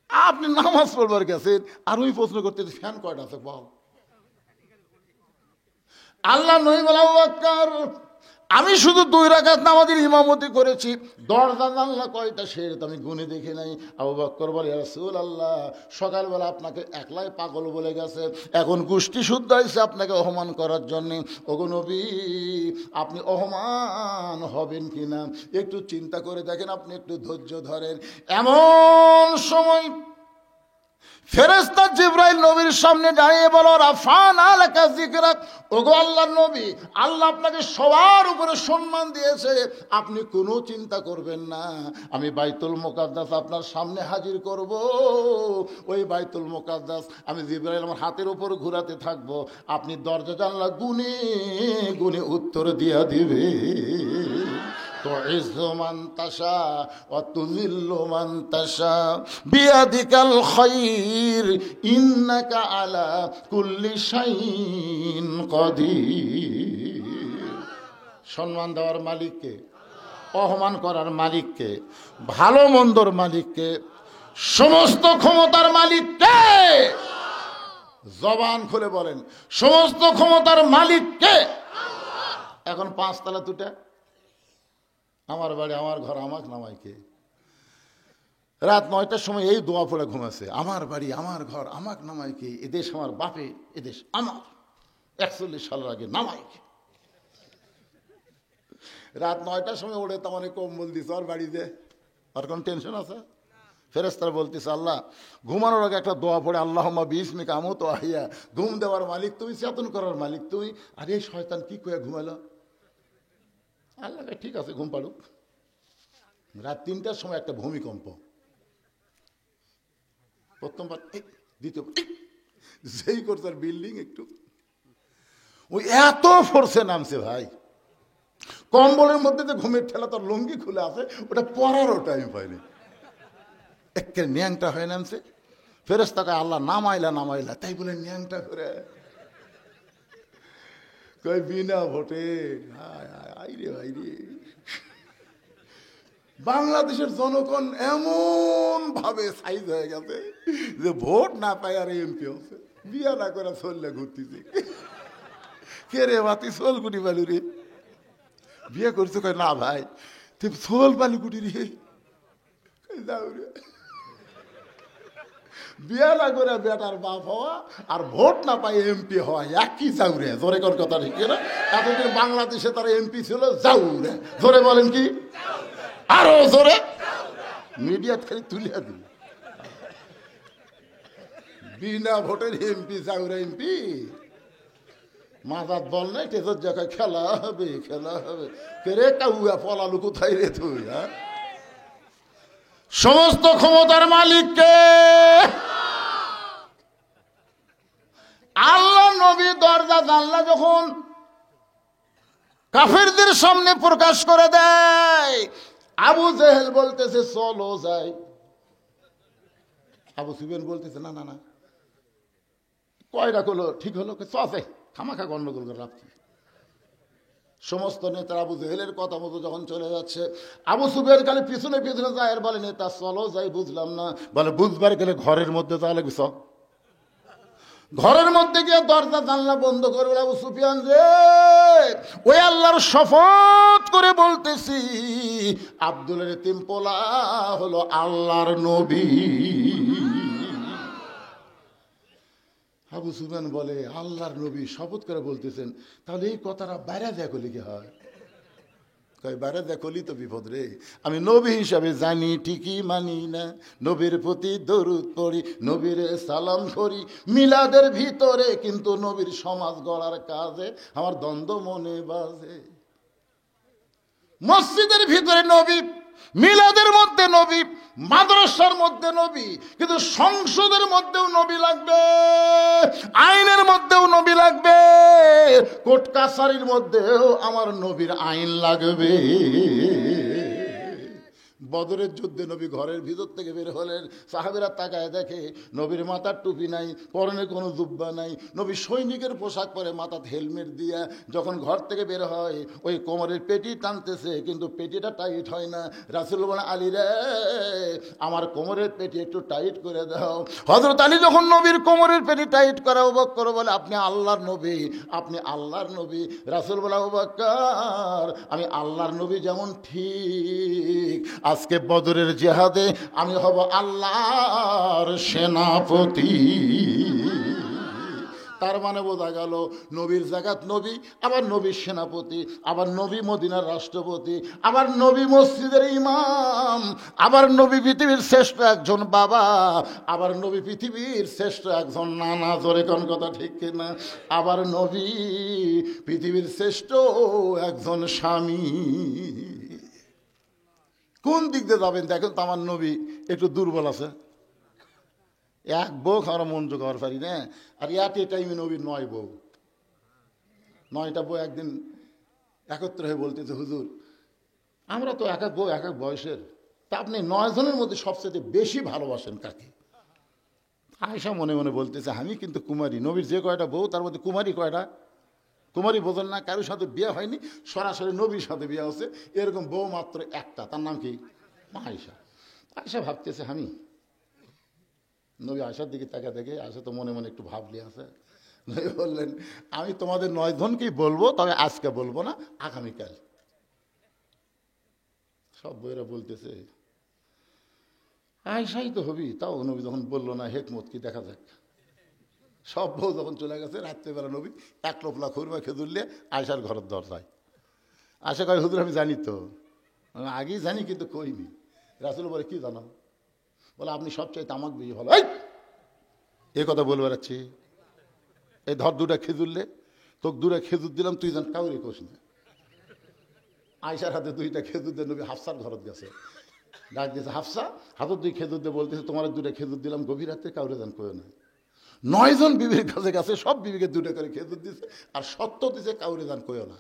B: আপনি নামাজ পড়বার গেছেন, আর ওই প্রশ্ন করতে ফ্যান কয়টা আছে বল? আল্লাহ নবী বলে আবু বকর আমি শুধু 2 রাকাত নামাজের ইমামতি করেছি, দরজা জানলা কয়টা সেটা আমি গুনে দেখি নাই। আবু বকর বলে ইয়া রাসূলুল্লাহ সকালবেলা আপনাকে একলাই পাগল বলে গেছে, এখন গোষ্ঠী শুদ্ধ হয়েছে আপনাকে অপমান করার জন্য। ওগো নবী আপনি অপমান হবেন কিনা একটু চিন্তা করে দেখেন, আপনি একটু ধৈর্য ধরেন। এমন সময় ফেরেশতা জিবরাইল নবীর সামনে দাঁড়িয়ে বলো রাফান আলাকা যিকরাক, ওগো আল্লাহর নবী আল্লাহ আপনাকে সবার উপরে সম্মান দিয়েছে, আপনি কোনো চিন্তা করবেন না, আমি বাইতুল মুকাদ্দাস আপনার সামনে হাজির করব। ওই বাইতুল মুকাদ্দাস আমি জিবরাইল আমার হাতের উপর ঘোরাতে থাকবো, আপনি দরজা জানলা গুনে গুনে উত্তর দিয়া দিবে। তুইজ্জু মান তাশা ওয়া তুযিল্লু মান তাশা বিয়াদিকাল খায়র ইন্নাকা আলা কুল্লি শাইইন কাদির। সম্মান দেওয়ার মালিককে, অপমান করার মালিককে, ভালো মন্দর মালিককে, সমস্ত ক্ষমতার মালিককে। জবান খুলে বলেন সমস্ত ক্ষমতার মালিককে। এখন 5 তলা দুটা, আমার বাড়ি আমার ঘর আমাকে নামাই কে? রাত 9টার সময় এই দোয়া পড়ে ঘুমাছে, আমার বাড়ি আমার ঘর আমাকে নামাই কে? এদেশ আমার বাপে, এদেশ আমার, 41 সালের আগে নামাই কে? রাত 9টার সময় ওড়ে তো অনেক কম্বল দিছে ওর বাড়িতে, আর কোন টেনশন আছে? ফেরেশতারা বলতেছে আল্লাহ ঘুমানোর আগে একটা দোয়া পড়ে আল্লাহুম্মা বিইসমিকা আমুতু ওয়া আহইয়া, ঘুম দেওয়ার মালিক তুমি, চেতন করার মালিক তুমি। আর এই শয়তান কি কইয়া ঘুমালো? আল্লাহ ঠিক আছে ঘুম পাড়ুক। রাত 3টার সময় একটা ভূমিকম্প, প্রথমবার দ্বিতীয়বার যেই করছে বিল্ডিং একটু ওই এত ফোর্সে নামছে ভাই, কম্বলের মধ্যে যে ঘুমের ঠেলা তার লুঙ্গি খুলে আছে ওটা পরারও টাইম পায়নি, একে ন্যাংটা হয়ে নামছে। ফেরেশতাকে আল্লাহ নামাইলা নামাইলা, তাই বলে ন্যাংটা করে কই বিনা ভোটে। আইরে আইরে বাংলাদেশের জনগণ এমন ভাবে সাইজ হয়ে গেছে যে ভোট না পায় আর এমপি হচ্ছে, বিয়া না করে চললে ঘুরতেছে। কে রে বাতি সোল কুটি পালু রে, বিয়ে করছো? কয় না ভাই, তুই সোল পালু কুটি রে, যাও রে। বিয়ে না করে বেটার বাপ হওয়া আর ভোট না পাই এমপি হওয়া একই, যাও রে। জোরে কোন কথা ঠিক না? এতদিন বাংলাদেশে তারা এমপি ছিল, যাও রে। জোরে বলেন কি? আরো জোরে। মিডিয়া খালি তুলিয়া দিল, বিনা ভোটের এমপি, যাও রে এমপি। মাজার বল নাই, টেজর জায়গায় খেলা হবে, খেলা হবে। কে রে কাউয়া পলালু কোথায় রে তুই? হ্যাঁ, সমস্ত ক্ষমতার মালিক কে? আল্লাহ। নবী দরজা জানলা যখন কাফেরদের সামনে প্রকাশ করে দেয়, আবু জেহেল বলতেছে চলো যাই, আবু সুফিয়ান বলতেছে না না না, কয়টা হলো ঠিক হলো, চলে খামাখা গন্ডগোল করে রাখছি। সমস্ত নেতারা আবু জেহেলের কথা মতো যখন চলে যাচ্ছে, আবু সুফিয়ান খালি পিছনে পিছনে যায় আর বলে নেতা চলো যাই। বুঝলাম না, বলে বুঝবার গেলে ঘরের মধ্যে যাওয়া লাগবে। ঘরের মধ্যে গিয়ে দরজা জানলা বন্ধ করবে। আবু সুফিয়ান রে, ওই আল্লাহর শপথ করে বলতেছি, আব্দুলের তিন পোলা হলো আল্লাহর নবী। আবু সুফিয়ান বলে আল্লাহর নবী শপথ করে বলতেছেন, তাহলে এই কথাটা বাইরে দেখলি কি হয়? বাইরে দেখলি তো বিপদ রে। আমি নবী হিসাবে জানি ঠিকই মানি না, নবীর প্রতি দরুদ পড়ি, নবীর সালাম করি মিলাদের ভিতরে, কিন্তু নবীর সমাজ গড়ার কাজে আমার দ্বন্দ্ব মনে বাজে। মসজিদের ভিতরে নবী, মিলাদের মধ্যে নবী, মাদ্রাসার মধ্যে নবী, কিন্তু সংসদের মধ্যেও নবী লাগবে, আইনের মধ্যেও নবী লাগবে, কোর্ট কাছারির মধ্যেও আমার নবীর আইন লাগবে। বদরের যুদ্ধে নবী ঘরের ভিতর থেকে বের হলেন, সাহাবীরা তাকায় দেখে নবীর মাথার টুপি নাই, পরনে কোনো জুব্বা নাই, নবী সৈনিকের পোশাক পরে মাথাতে হেলমেট দিয়া যখন ঘর থেকে বের হয়, ওই কোমরের পেটি টানতেছে, কিন্তু পেটিটা টাইট হয় না। রাসূল বলে আলী রে, আমার কোমরের পেটি একটু টাইট করে দাও। হযরত আলী যখন নবীর কোমরের পেটি টাইট করে, আবু বকর বলে আপনি আল্লাহর নবী, আপনি আল্লাহর নবী। রাসূল বলে আবু বকর, আমি আল্লাহর নবী যেমন ঠিক আজকে বদরের জিহাদে আমি হব আল্লাহর সেনাপতি। তার মানে বোঝা গেল নবীর জাগাত নবী, আবার নবীর সেনাপতি, আবার নবী মদিনার রাষ্ট্রপতি, আবার নবী মসজিদের ইমাম, আবার নবী পৃথিবীর শ্রেষ্ঠ একজন বাবা, আবার নবী পৃথিবীর শ্রেষ্ঠ একজন নানা। জোরে কোন কথা ঠিক কিনা? আবার নবী পৃথিবীর শ্রেষ্ঠ একজন স্বামী। কোন দিক দিয়ে যাবেন দেখেন তো? আমার নবী একটু দুর্বল আছে, এক বউ খাওয়ার মন জোগাবার পারি না। আর এট এ টাইমে নবীর 9 বউ, 9টা বউ একদিন একত্র হয়ে বলতেছে, হুজুর আমরা তো এক এক বউ এক এক বয়সের, তা আপনি 9 জনের মধ্যে সবচেয়ে বেশি ভালোবাসেন কাকে? আয়েশা মনে মনে বলতেছে, আমি কিন্তু কুমারী, নবীর যে কয়টা বউ তার মধ্যে কুমারী কয়টা? কুমারী বোঝেন না, কারোর সাথে বিয়ে হয়নি, সরাসরি নবীর সাথে বিয়ে হচ্ছে, এরকম বউ মাত্র একটা, তার নাম কি? আয়েশা। আয়েশা ভাবতেছে আমি, নবী আয়েশার দিকে তাকা দেখে আয়েশা তো মনে মনে একটু ভাবলি আছে। নবী বললেন, আমি তোমাদের 9 জনকেই বলবো, তবে আজকে বলবো না, আগামীকাল। সব বইয়েরা বলতেছে আয়েশাই তো হবি, তাও নবী যখন বললো না, হেকমত কি দেখা যাক। সব বউ যখন চলে গেছে, রাত্রেবেলা নবী এক লোপলা খুরমা খেজুর নিয়ে আয়েশার ঘরের দরজায়। আয়েশা কয়, হুজুর আমি জানি তো, আমি আগেই জানি কিন্তু কইনি। রাসূল বলে, কি জানো? বলে আপনি সবচাইতে আমাকে বেশি ভালো। এ কথা বলে বেড়াচ্ছি, এই ধর 2টা খেজুর লে, তোকে 2টা খেজুর দিলাম, তুই জান কাউরে কোস না। আয়েশার হাতে 2টা খেজুর দিয়ে নবী হাফসার ঘরত গেছে, ডাক দিয়েছে, হাফসা হাতত 2 খেজুর দিয়ে বলতেছে, তোমার 2টা খেজুর দিলাম, গভীর রাতে কাউরে জান কয় না। 9 জন বিবির কাছে গেছে, সব বিবিকে 2টা করে খেজুর দিছে, আর সত্য দিছে, কাউরে জান কয় না।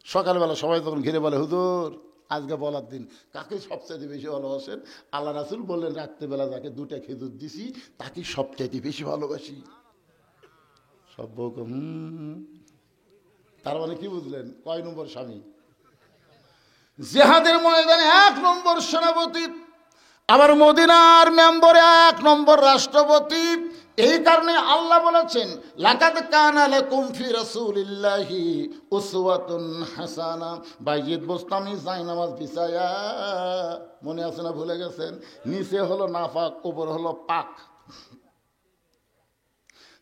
B: সকালবেলা সবাই যখন ঘিরে বলে, হুজুর আজকে বলার দিন, কাকে সবচাইতে বেশি ভালোবাসেন? আল্লাহ রাসূল বললেন, রাত্রেবেলা যাকে 2টা খেজুর দিছি তাকে সবচাইতে বেশি ভালোবাসি। সব বউকে তার মানে কি বুঝলেন? কয় নম্বর স্বামী? জিহাদের ময়দানে 1 নম্বর সেনাপতি, আবার মদিনার মেম্বরে 1 নম্বর রাষ্ট্রপতি, এই কারণে আল্লাহ বলেছেন লাকাদ কানা লাকুম ফি রাসূলিল্লাহি উসওয়াতুন হাসানা। বাইজিদ বোস্তামি জায়নামাজ বিছায়া, মনে আছে না, ভুলে গেছেন? নিচে হলো নাপাক, উপর হলো পাক।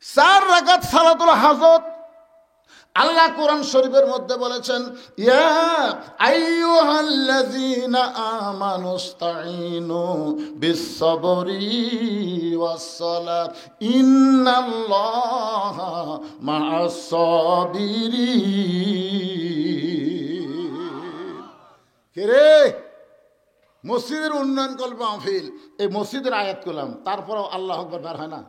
B: 4 রাকাত সালাতুল হাজত। আল্লাহ কোরআন শরীফের মধ্যে বলেছেন ইয়া আইয়ুহাল্লাযীনা আমানুস্তাঈনু বিস-সাবরি ওয়াস-সালাত ইন্নাল্লাহা মা'আস-সাবিরিন। কে রে? মসজিদের উন্নয়ন করবে মাহফিল, এই মসজিদের আয়াত করলাম, তারপরেও আল্লাহু আকবার বের হয় না।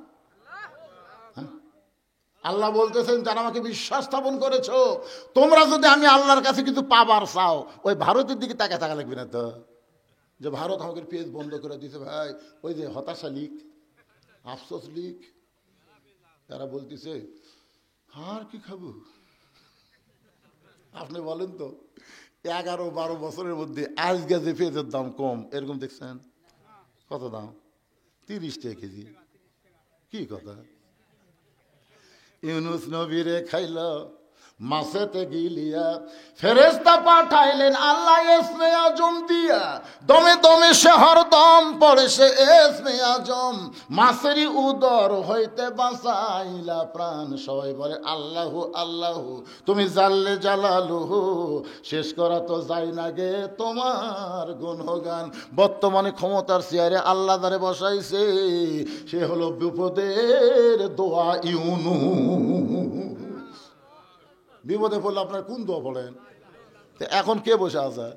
B: আল্লাহ বলতেছেন যারা আমাকে বিশ্বাস স্থাপন করেছো, তোমরা যদি আমি আল্লাহর কাছে কিছু পাবার চাও, ওই ভারতের দিকে তাকা থাকা লাগবে না তো, যে ভারত আমাকে পেজ বন্ধ করে দিয়েছে। ভাই, ওই যে হতাশা লিখ, আফসোস লিখ, তারা বলতেছে আর কি খাবো। আপনি বলেন তো, 11-12 বছরের মধ্যে আজকে যে পেঁয়াজের দাম কম, এরকম দেখছেন? কত দাম? 30 টাকা কেজি। কি কথা? ইউনুস নবীরে খাইল মাছেতে গিলিয়া, ফেরেশতা পাঠাইলেন আল্লাহ ইসমে আজম দিয়া, দমে দমে সে হরদম পড়ে সে ইসমে আজম, মাছেরই উদর হইতে বাঁচাইলা প্রাণ। সবাই বলে আল্লাহু আল্লাহু, তুমি জাল্লে জালালুহু, শেষ করা তো যায় না গে তোমার গুণগান। বর্তমানে ক্ষমতার চেয়ারে আল্লাহ দ্বারে বসাইছে, সে হলো বিপদের দোয়া ইউনুস। বিপদে পড়লে আপনার কোন দোয়া পড়েন? এখন কে বসে আছে?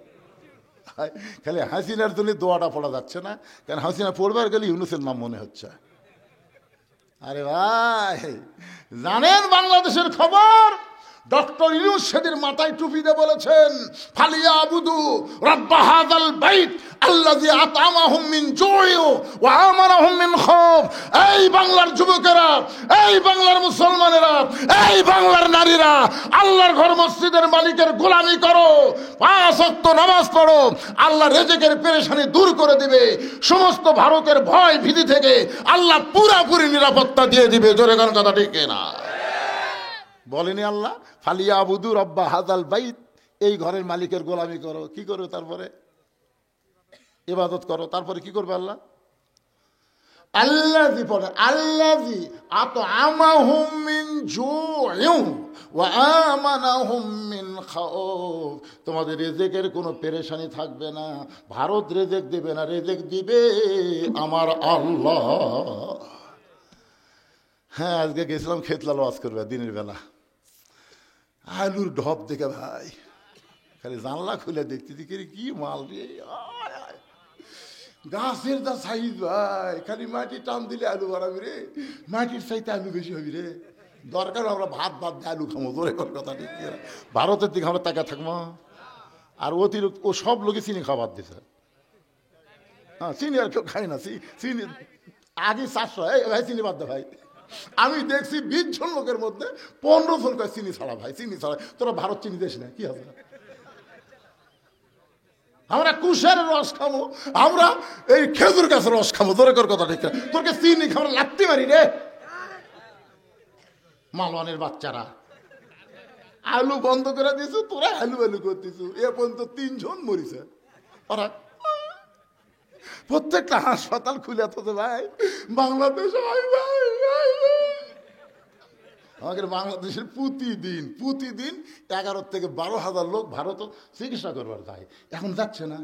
B: খালি হাসিনার জন্য দোয়াটা পড়া যাচ্ছে না, কারণ হাসিনা পড়বার গেলে ইউনুসের নাম মনে হচ্ছে। আরে ভাই, জানেন বাংলাদেশের খবর? ডক্টর ইউনূস সেদিন মাথায় টুপি দিয়ে বলেছেন ফালিয়াবুদু রাব্ব হাযাল বাইত আল্লাযী আত'আমাহুম মিন জু'ইন ওয়া আমানাহুম মিন খাউফ। এই বাংলার যুবকেরা, এই বাংলার মুসলমানেরা, এই বাংলার নারীরা, আল্লাহর ঘর মসজিদের মালিকের গোলামি করো, 5 ওয়াক্ত নামাজ পড়ো, আল্লাহ রিজিকের পেরেশানি দূর করে দিবে। সমস্ত ভারতের ভয় ভীতি থেকে আল্লাহ পুরোপুরি নিরাপত্তা দিয়ে দিবে। জোরে গান কথা ঠিক না বলেনি আল্লাহ? ফালিয়াবুদু রাব্ব হাযাল বাইত, এই ঘরের মালিকের গোলামি করো। কি করো? তারপরে ইবাদত করো। তারপরে কি করবে আল্লাহ? আল্লাযী পড়ে, আল্লাযী আত'আমাহুম মিন জু'ইন ওয়া আমানাহুম মিন খাউফ। তোমাদের রিজিকের কোনো পেরেশানি থাকবে না, ভারত রিজিক দিবে না, রিজিক দিবে আমার আল্লাহ। হ্যাঁ, আজকে গেছিলাম খেতলাল ওয়াজ করবে দিনের বেলা, আলুর ঢপ দেখে ভাই খালি জানলা খুলে দেখতে দেখি কি মাল রে, গাছের যা সাইজ ভাই, খালি মাটি টান দিলে আলু বাড়াবি রে, মাটির চাইতে আলু বেশি হবি রে। দরকার আমরা ভাত দিয়ে আলু খাবো। তোর এখন কথা ঠিক, ভারতের দিকে আমরা তাকা থাকবো। আর অতিরিক্ত ও সব লোকে চিনি খাবার দিছে। হ্যাঁ, চিনি আর কেউ খায় না। চিনি আগে 400, এই ভাই চিনি বাদ দে ভাই। আমি দেখছি 20 জন লোকের মধ্যে 15 জন কয় চিনি ছাড়া ভাই, চিনি ছাড়া। তোরা ভারত চিনি দিস না, কি হবে? আমরা কুশের রস খাবো, আমরা এই খেজুর গাছের রস খাবো। তোর কথা ঠিক, তোরকে চিনি খাবার লাগতে পারি রে। মালওয়ানের বাচ্চারা আলু বন্ধ করে দিয়েছো, তোরা আলু আলু করতেছো। এ পর্যন্ত 3 জন মরিছে। ওরা প্রত্যেকটা হাসপাতাল খুলে আছে ভাই। বাংলাদেশ আমাদের বাংলাদেশের প্রতিদিন 11 থেকে 12,000 লোক ভারত চিকিৎসা করবার যায়। এখন যাচ্ছে না।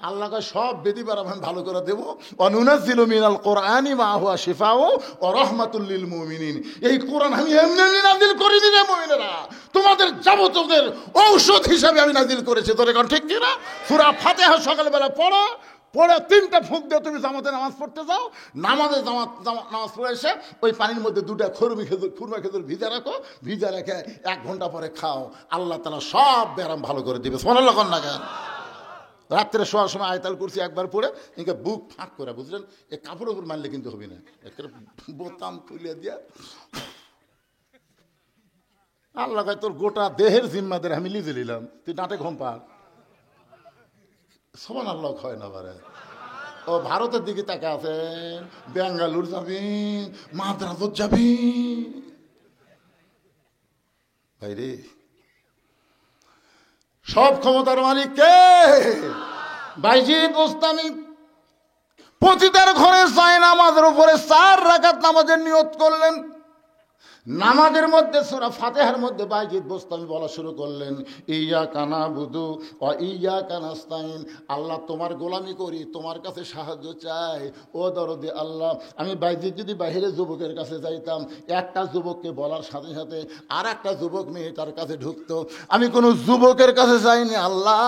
B: আল্লাহ সব বেদি আমি ভালো করে দেবো। অনুনাজ্জিলু মিনাল কোরআনি মা হুয়া শিফাউ ওয়া রাহমাতুল লিল মুমিনিন। এই কোরআন আমি এমনি এমনি নাজিল করিনি রে মুমিনেরা, তোমাদের যাবতীয় ঔষধ হিসাবে আমি নাজিল করেছি। তোর এখন ঠিক কি না? সূরা ফাতিহা সকালবেলা পড়ো, পড়ে 3টা ফুঁক দিয়ে তুমি জামাতে নামাজ পড়তে যাও। নামাজে নামাজ পড়ে এসে ওই পানির মধ্যে 2টা খুরমা খেজুর ভিজা রাখো, ভিজা রেখে 1 ঘন্টা পরে খাও। আল্লাহ তাআলা সব ব্যারাম ভালো করে দিবে। সুবহানাল্লাহ কন না কেন? রাত্রে শোয়ার সময় আয়াতুল কুরসি একবার পড়ে ইনকে বুক ফাঁক করে, বুঝলেন? এই কাপড়ের উপর মারলে কিন্তু হবে না, একটা বোতাম খুলে দিয়া আল্লাহ কয় তোর গোটা দেহের জিম্মাদের আমি লিজে নিলাম, তুই ডাঁটে ঘুম পার। সুবহানাল্লাহ হয় না পারে। ও ভারতের দিকে তাকে আছেন, বেঙ্গালুর যাবি, মাদ্রাজত যাবি। ভাইরে, সব ক্ষমতার মালিক কে? বাইজিদ বোস্তামি। পতিতার ঘরে যায় নামাজের উপরে 4 রাকাত নামাজের নিয়ত করলেন। নামাজের মধ্যে সূরা ফাতিহার মধ্যে বাইজিদ বোস্তামি বলা শুরু করলেন, ইয়্যাকা না'বুদু ওয়া ইয়্যাকা নাস্তাইন। আল্লাহ, তোমার গোলামি করি, তোমার কাছে সাহায্য চাই। ও দরদে আল্লাহ, আমি বাইজিদ যদি বাইরে যুবকের কাছে যাইতাম, একটা যুবককে বলার সাথে সাথে আর একটা যুবক মেয়েটার কাছে ঢুকতো। আমি কোনো যুবকের কাছে যাইনি আল্লাহ,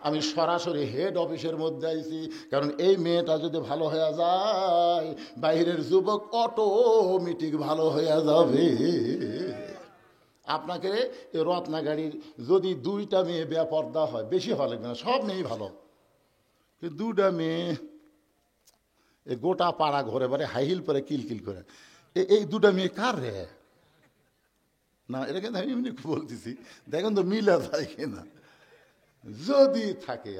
B: আমি সরাসরি হেড অফিসের মধ্যে আইছি। কারণ এই মেয়েটা যদি ভালো হয়ে যায়, বাইরের যুবক অটোমেটিক ভালো হয়ে যাবে। আপনাকে এই রত্নাগাড়ির যদি 2টা মেয়ে বেপর্দা হয়, বেশি ভালো লাগবে না, সব মেয়েই ভালো, 2টা মেয়ে এই গোটা পাড়া ঘরে বারে হাইহিল পরে কিলকিল করে, এই 2টা মেয়ে কার রে? না, এটা কিন্তু আমি এমনি বলতেছি, দেখেন তো মিলা যায় কিনা, যদি থাকে।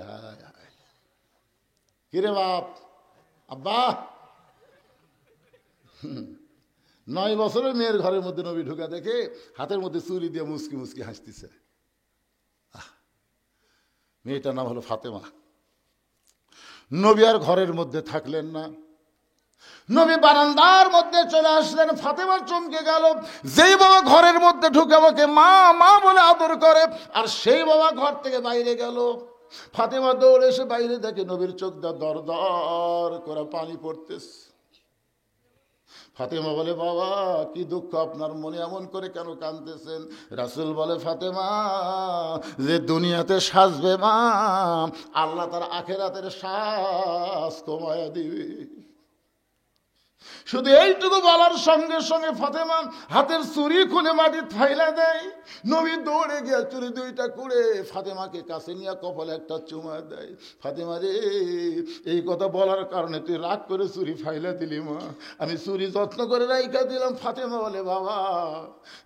B: কিরে বাপ, আব্বা, 9 বছরের মেয়ের ঘরের মধ্যে নবী ঢুকা দেখে হাতের মধ্যে চুরি দিয়ে মুসকি মুসকি হাসতেছে। মেয়েটার নাম হলো ফাতেমা। নবী আর ঘরের মধ্যে থাকলেন না, নবী বারান্দার মধ্যে চলে আসলেন। ফাতেমার চমকে গেল, যেই বাবা ঘরের মধ্যে ঢুকে আমাকে মা মা বলে আদর করে, আর সেই বাবা ঘর থেকে বাইরে গেল। ফাতেমা দৌড়ে এসে বাইরে দেখে নবীর চোখ দর দর করে পানি পড়তেছে। ফাতেমা বলে, বাবা কি দুঃখ আপনার মনে, এমন করে কেন কাঁদতেছেন? রাসূল বলে, ফাতেমা, যে দুনিয়াতে সাজবে মা, আল্লাহ তার আখিরাতের সাজ কমায়া দিবে। শুধু এইটুকু বলার সঙ্গে সঙ্গে ফাতেমা হাতের চুরি খুলে মাটি ফাইলা দেয়। নবী দৌড়ে গিয়ে চুরি 2টা খুলে ফাতেমাকে কাছে নিয়ে কপালে একটা চুমা দেয়। ফাতেমা রে, এই কথা বলার কারণে তুই রাগ করে চুরি ফাইলা দিলি মা, আমি চুরি যত্ন করে রাইখা দিলাম। ফাতেমা বলে, বাবা,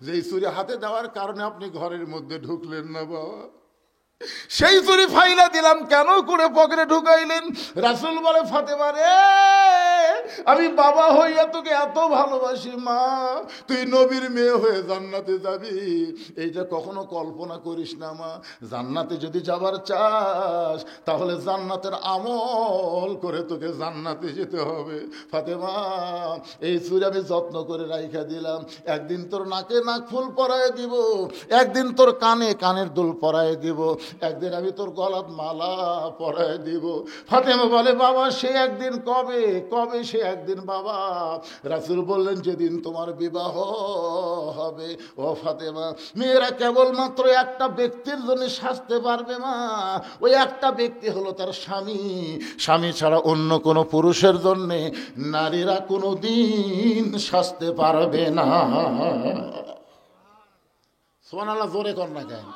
B: যেই চুরি হাতে দেওয়ার কারণে আপনি ঘরের মধ্যে ঢুকলেন না বাবা, সেই চুরি ফাইলা দিলাম কেন করে পকেটে ঢুকাইলেন? রাসূল বলে, ফাতেমা রে, আমি বাবা হইয়া তোকে এত ভালোবাসি মা, তুই নবীর মেয়ে হয়ে জান্নাতে যাবি, এইটা কখনো কল্পনা করিস না মা। জান্নাতে যদি যাবার চাস, তাহলে জান্নাতের আমল করে তোকে জান্নাতে যেতে হবে। ফাতেমা, এই চুরি আমি যত্ন করে রাইখা দিলাম, একদিন তোর নাকে নাক ফুল পরায় দিব, একদিন তোর কানে কানের দুল পরায় দিব, একদিন আমি তোর গলাত মালা পরায় দিব। ফাতেমা বলে, বাবা সে একদিন কবে? কবে সে একদিন বাবা? রাসূল বললেন, যেদিন তোমার বিবাহ হবে। ও ফাতেমা, মেয়েরা কেবলমাত্র একটা ব্যক্তির জন্য সাজতে পারবে মা, ওই একটা ব্যক্তি হলো তার স্বামী। স্বামী ছাড়া অন্য কোনো পুরুষের জন্য নারীরা কোনো দিন সাজতে পারবে না। সুবহানাল্লাহ, জোরে কর না কেন?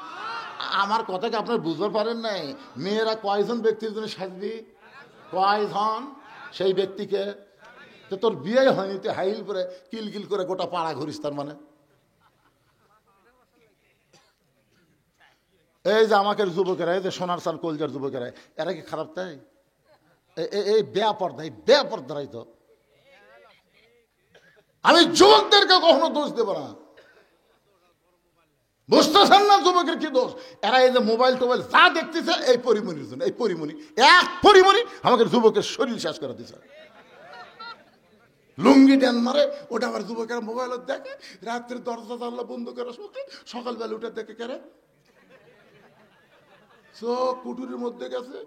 B: আমার কথাকে আপনার বুঝতে পারেন নাই? মেয়েরা কয়জন ব্যক্তির জন্য সাজবি? কয়জন? সেই ব্যক্তিকে তো তোর বিয়ে হয়নি, তুই হাইল করে কিলকিল করে গোটা পাড়া ঘুরিস, তার মানে? এই যে আমাকে যুবকেরা, এই যে সোনার চান কলজার যুবকেরা, এরা কি খারাপ? তাই এই বেপরদা, এই বেপরদারাই তো। আমি যুবকদেরকে কখনো দোষ দেব না, বুঝতেছেন না যুবকের কি দোষ? এরা এই যে মোবাইল টোবাইল যা দেখতেছে, এই পরিমণির জন্য। এই পরিমণি, এক পরিমণি আমাকে যুবকের শরীর শেষ করে দিচ্ছে। লুঙ্গি ড্যান মারে, ওটা আবার যুবকেরা মোবাইল দেখে, রাত্রে দরজা জানলা বন্ধ করে শোকে, সকালবেলা উঠে দেখে কেরে চোখ কুটুরির মধ্যে গেছে,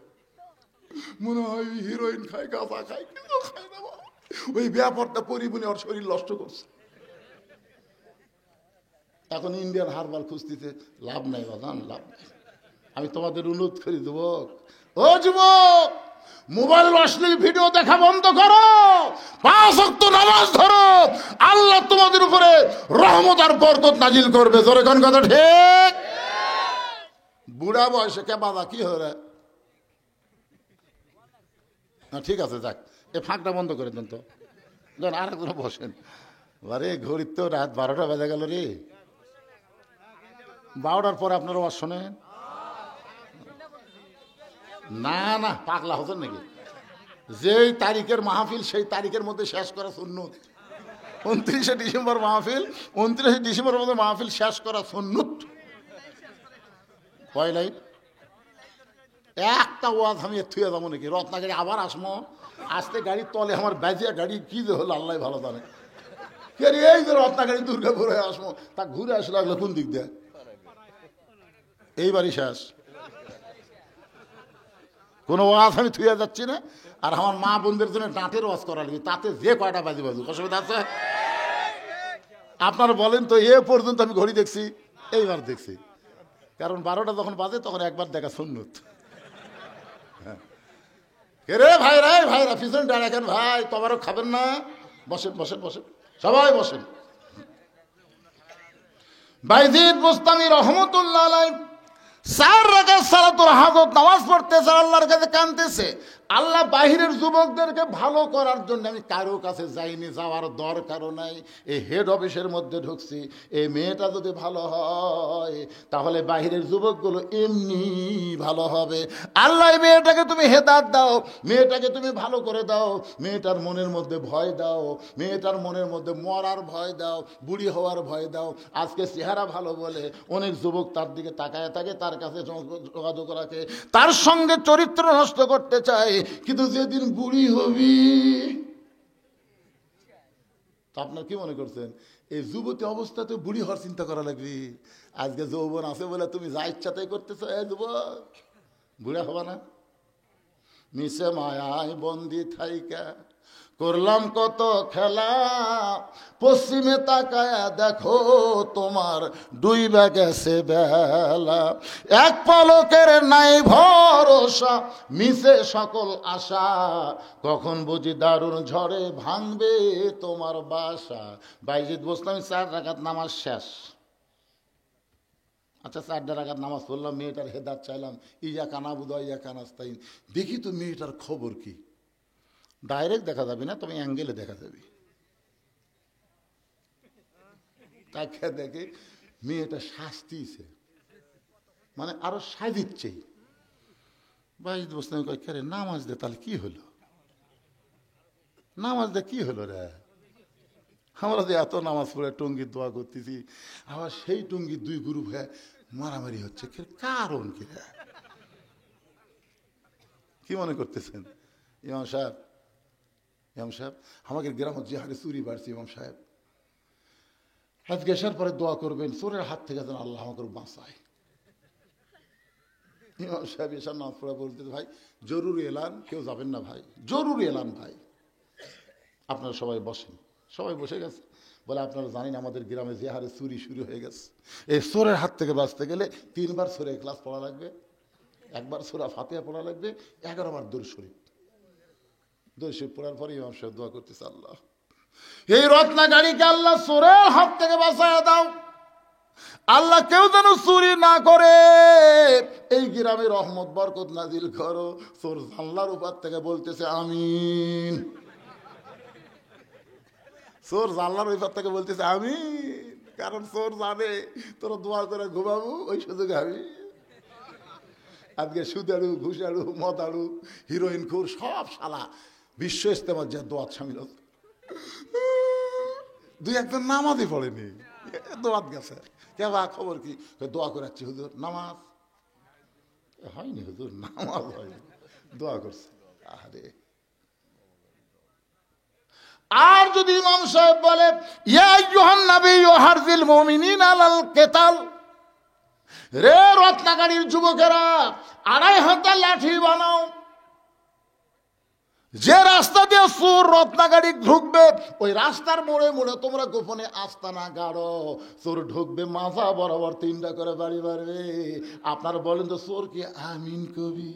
B: মনে হয় হিরোইন খায়, গাঁজা খায়, কিন্তু খায় না। ওই ব্যাপারটা পরিমণি ওর শরীর নষ্ট করছে। এখন ইন্ডিয়ান হারবাল খুঁজতেছে, লাভ নাই বাজান, লাভ নাই। আমি তোমাদের অনুরোধ করি যুবক, ও যুবক, মোবাইল অশ্লীল ভিডিও দেখা বন্ধ করো, 5 ওয়াক্ত নামাজ ধরো, আল্লাহ তোমাদের উপরে রহমত আর বরকত নাজিল করবে। জোরে কোন কথা ঠিক? বুড়া বয়সে কে বাবা কি হরে? ঠিক আছে, যাক, এই ফাঁকটা বন্ধ করে দেন তো, আর একজন বসেন। আরে ঘড়ির তো রাত 12টা বেজে গেল রে। 12টার পরে আপনারা ওয়াজ শোনেন? না না, পাগলা হতেন নাকি? যেই তারিখের মাহফিল সেই তারিখের মধ্যে শেষ করা সুন্নত। 29শে ডিসেম্বর মাহফিল, 29শে ডিসেম্বরের মধ্যে মাহফিল শেষ করা সুন্নত। কয় লাইন? একটা ওয়াজ আমি থুয়ে যাবো নাকি, রত্নাগাড়ি আবার আসমো, আসতে গাড়ির তলে আমার বাজিয়া গাড়ি কি যে হলো আল্লাহ ভালো জানে। এই যে রত্নাগাড়ি দুর্গাপুর হয়ে আসবো, তা ঘুরে আসলে লাগলো কোন দিক দিয়ে? এইবারই শেষ। কোনো ওয়াজ আমি থুয়ে যাচ্ছি না। আর আমার মা বোনদের জন্য ডাঁটের ওয়াজ করা লাগবে, তাতে যে কয়টা বাজি বাজু অসুবিধা আছে? আপনারা বলেন তো, এ পর্যন্ত আমি ঘড়ি দেখছি, এইবার দেখছি, কারণ 12টা যখন বাজে তখন একবার দেখা সুন্নত। রে ভাইরা, ভাইরা পিছনে দাঁড়াকেন ভাই, তোমারও খাবেন না? বসেন বসেন বসেন, সবাই বসেন। বাইজিদ বুস্তামি রহমতুল্লাহ আলাইহি 4 রাকাত সালাতুল হাজত নামাজ পড়তেছে, আল্লাহর কাছে কাঁদতেছে, আল্লাহ বাহিরের যুবকদেরকে ভালো করার জন্য আমি কারো কাছে যাইনি, যাওয়ার দরকারও নাই। এই হেড অফিসের মধ্যে ঢুকছি, এই মেয়েটা যদি ভালো হয় তাহলে বাহিরের যুবকগুলো এমনি ভালো হবে। আল্লাহ এই মেয়েটাকে তুমি হেদায়েত দাও, মেয়েটাকে তুমি ভালো করে দাও, মেয়েটার মনের মধ্যে ভয় দাও, মেয়েটার মনের মধ্যে মরার ভয় দাও, বুড়ি হওয়ার ভয় দাও। আজকে চেহারা ভালো বলে অনেক যুবক তার দিকে তাকায় থাকে, তার কাছে যোগাযোগ রাখে, তার সঙ্গে চরিত্র নষ্ট করতে চায়, কিন্তু যেদিন বুড়ি হবি, তা আপনার কি মনে করছেন এই যুবতী অবস্থাতে বুড়ি হওয়ার চিন্তা করা লাগবে? আজকে যৌবন আছে বলে তুমি যা ইচ্ছা তাই করতেছ, এই যুবক বুড়া হবা না? মিশে মায়ায় বন্দি থাইকা করলাম কত খেলা, পশ্চিমে তাকায়া দেখো তোমার ডুইবা গেছে বেলা, এক পলকের নাই ভরসা, মিশে সকল আশা, কখন বুঝি দারুণ ঝড়ে ভাঙবে তোমার বাসা। বাইজিদ বুস্তামি 4 রাকাত নামাজ শেষ। আচ্ছা 4 রাকাত নামাজ পড়লাম, মেয়েটার হেদায়েত চাইলাম, ইয়া কানাবুদু ইয়া কানাস্তাইন, দেখি তো মেয়েটার খবর কি। ডাইরেক্ট দেখা যাবে না, তুমি অ্যাঙ্গেলে দেখা যাবে। তাকে দেখে মেয়েটা শাস্তিছে, মানে আরো সাজিচ্ছে। বাইজিদ বুস্তামি কয়, কে রে নামাজ দে, তাহলে কি হলো? নামাজ দে কি হলো রে? আমরা যে এত নামাজ পড়ে টঙ্গির দোয়া করতেছি, আবার সেই টঙ্গির 2 গ্রুপ হয়ে মারামারি হচ্ছে, কারণ কি রে? কি মনে করতেছেন? ইমাম সাহেব, ইমাম সাহেব আমাদের গ্রামের যে হারে চুরি বাড়ছে, ইমাম সাহেব আজকে আসার পরে দোয়া করবেন চোরের হাত থেকে যেন আল্লাহ আমাকে বাঁচায়। ইমাম সাহেব এসার নামাজ পড়া বলতে, ভাই জরুরি এলান, কেউ যাবেন না ভাই, জরুরি এলান ভাই, আপনারা সবাই বসেন। সবাই বসে গেছে। বলে আপনারা জানেন আমাদের গ্রামে যে হারে চুরি শুরু হয়ে গেছে, এই চোরের হাত থেকে বাঁচতে গেলে 3 বার সূরা ইখলাস পড়া লাগবে, 1 বার সূরা ফাতিহা পড়া লাগবে, 11 বার দরুদ শরীফ। দরুদ শরীফ পড়ার পরে ইমাম সাহেব দোয়া করতেছে, আল্লাহ এই রত্নাগাড়িকে আল্লাহ চোরের হাত থেকে বাঁচায় দাও, আল্লাহ কেউ যেন চুরি না করে, এই গ্রামে রহমত বরকত নাজিল করো। চোর জানলার উপর থেকে বলতেছে আমিন, চোর জানলার উপর থেকে বলতেছে আমিন, কারণ চোর জানে তোরা দোয়া করে ঘুমাবো, ওই সুযোগে আমি আজকে সুদারু, ঘুষারু, মদারু, হিরোইন খুর সব শালা বিশ্ব ইস্তেমার যে দোয়াত সামিল হতো, 2-1 নামাজই পড়েনি, দোয়াত গেছে। কেবা খবর কি? দোয়া করে যাচ্ছি হুজুর, নামাজ হয়নি হুজুর, নামাজ হয়নি, দোয়া করছে। আরে আর যদি ইমাম সাহেব বলে ইয়া আইয়ুহান নবী হারজিল মুমিনিন আলাল কিতাল, রে রত্নাগাড়ির যুবকেরা 2.5 হাতে লাঠি বানাও, যে রাস্তা দিয়ে চোর রত্নাগাড়ি ঢুকবে ওই রাস্তার মোড়ে মোড়ে তোমরা গোপনে আস্তানা গাড়ো, চোর ঢুকবে মাথা বরাবর 3টা করে বাড়ি মারবে। আপনারা বলেন তো চোর কি আমিন কবি?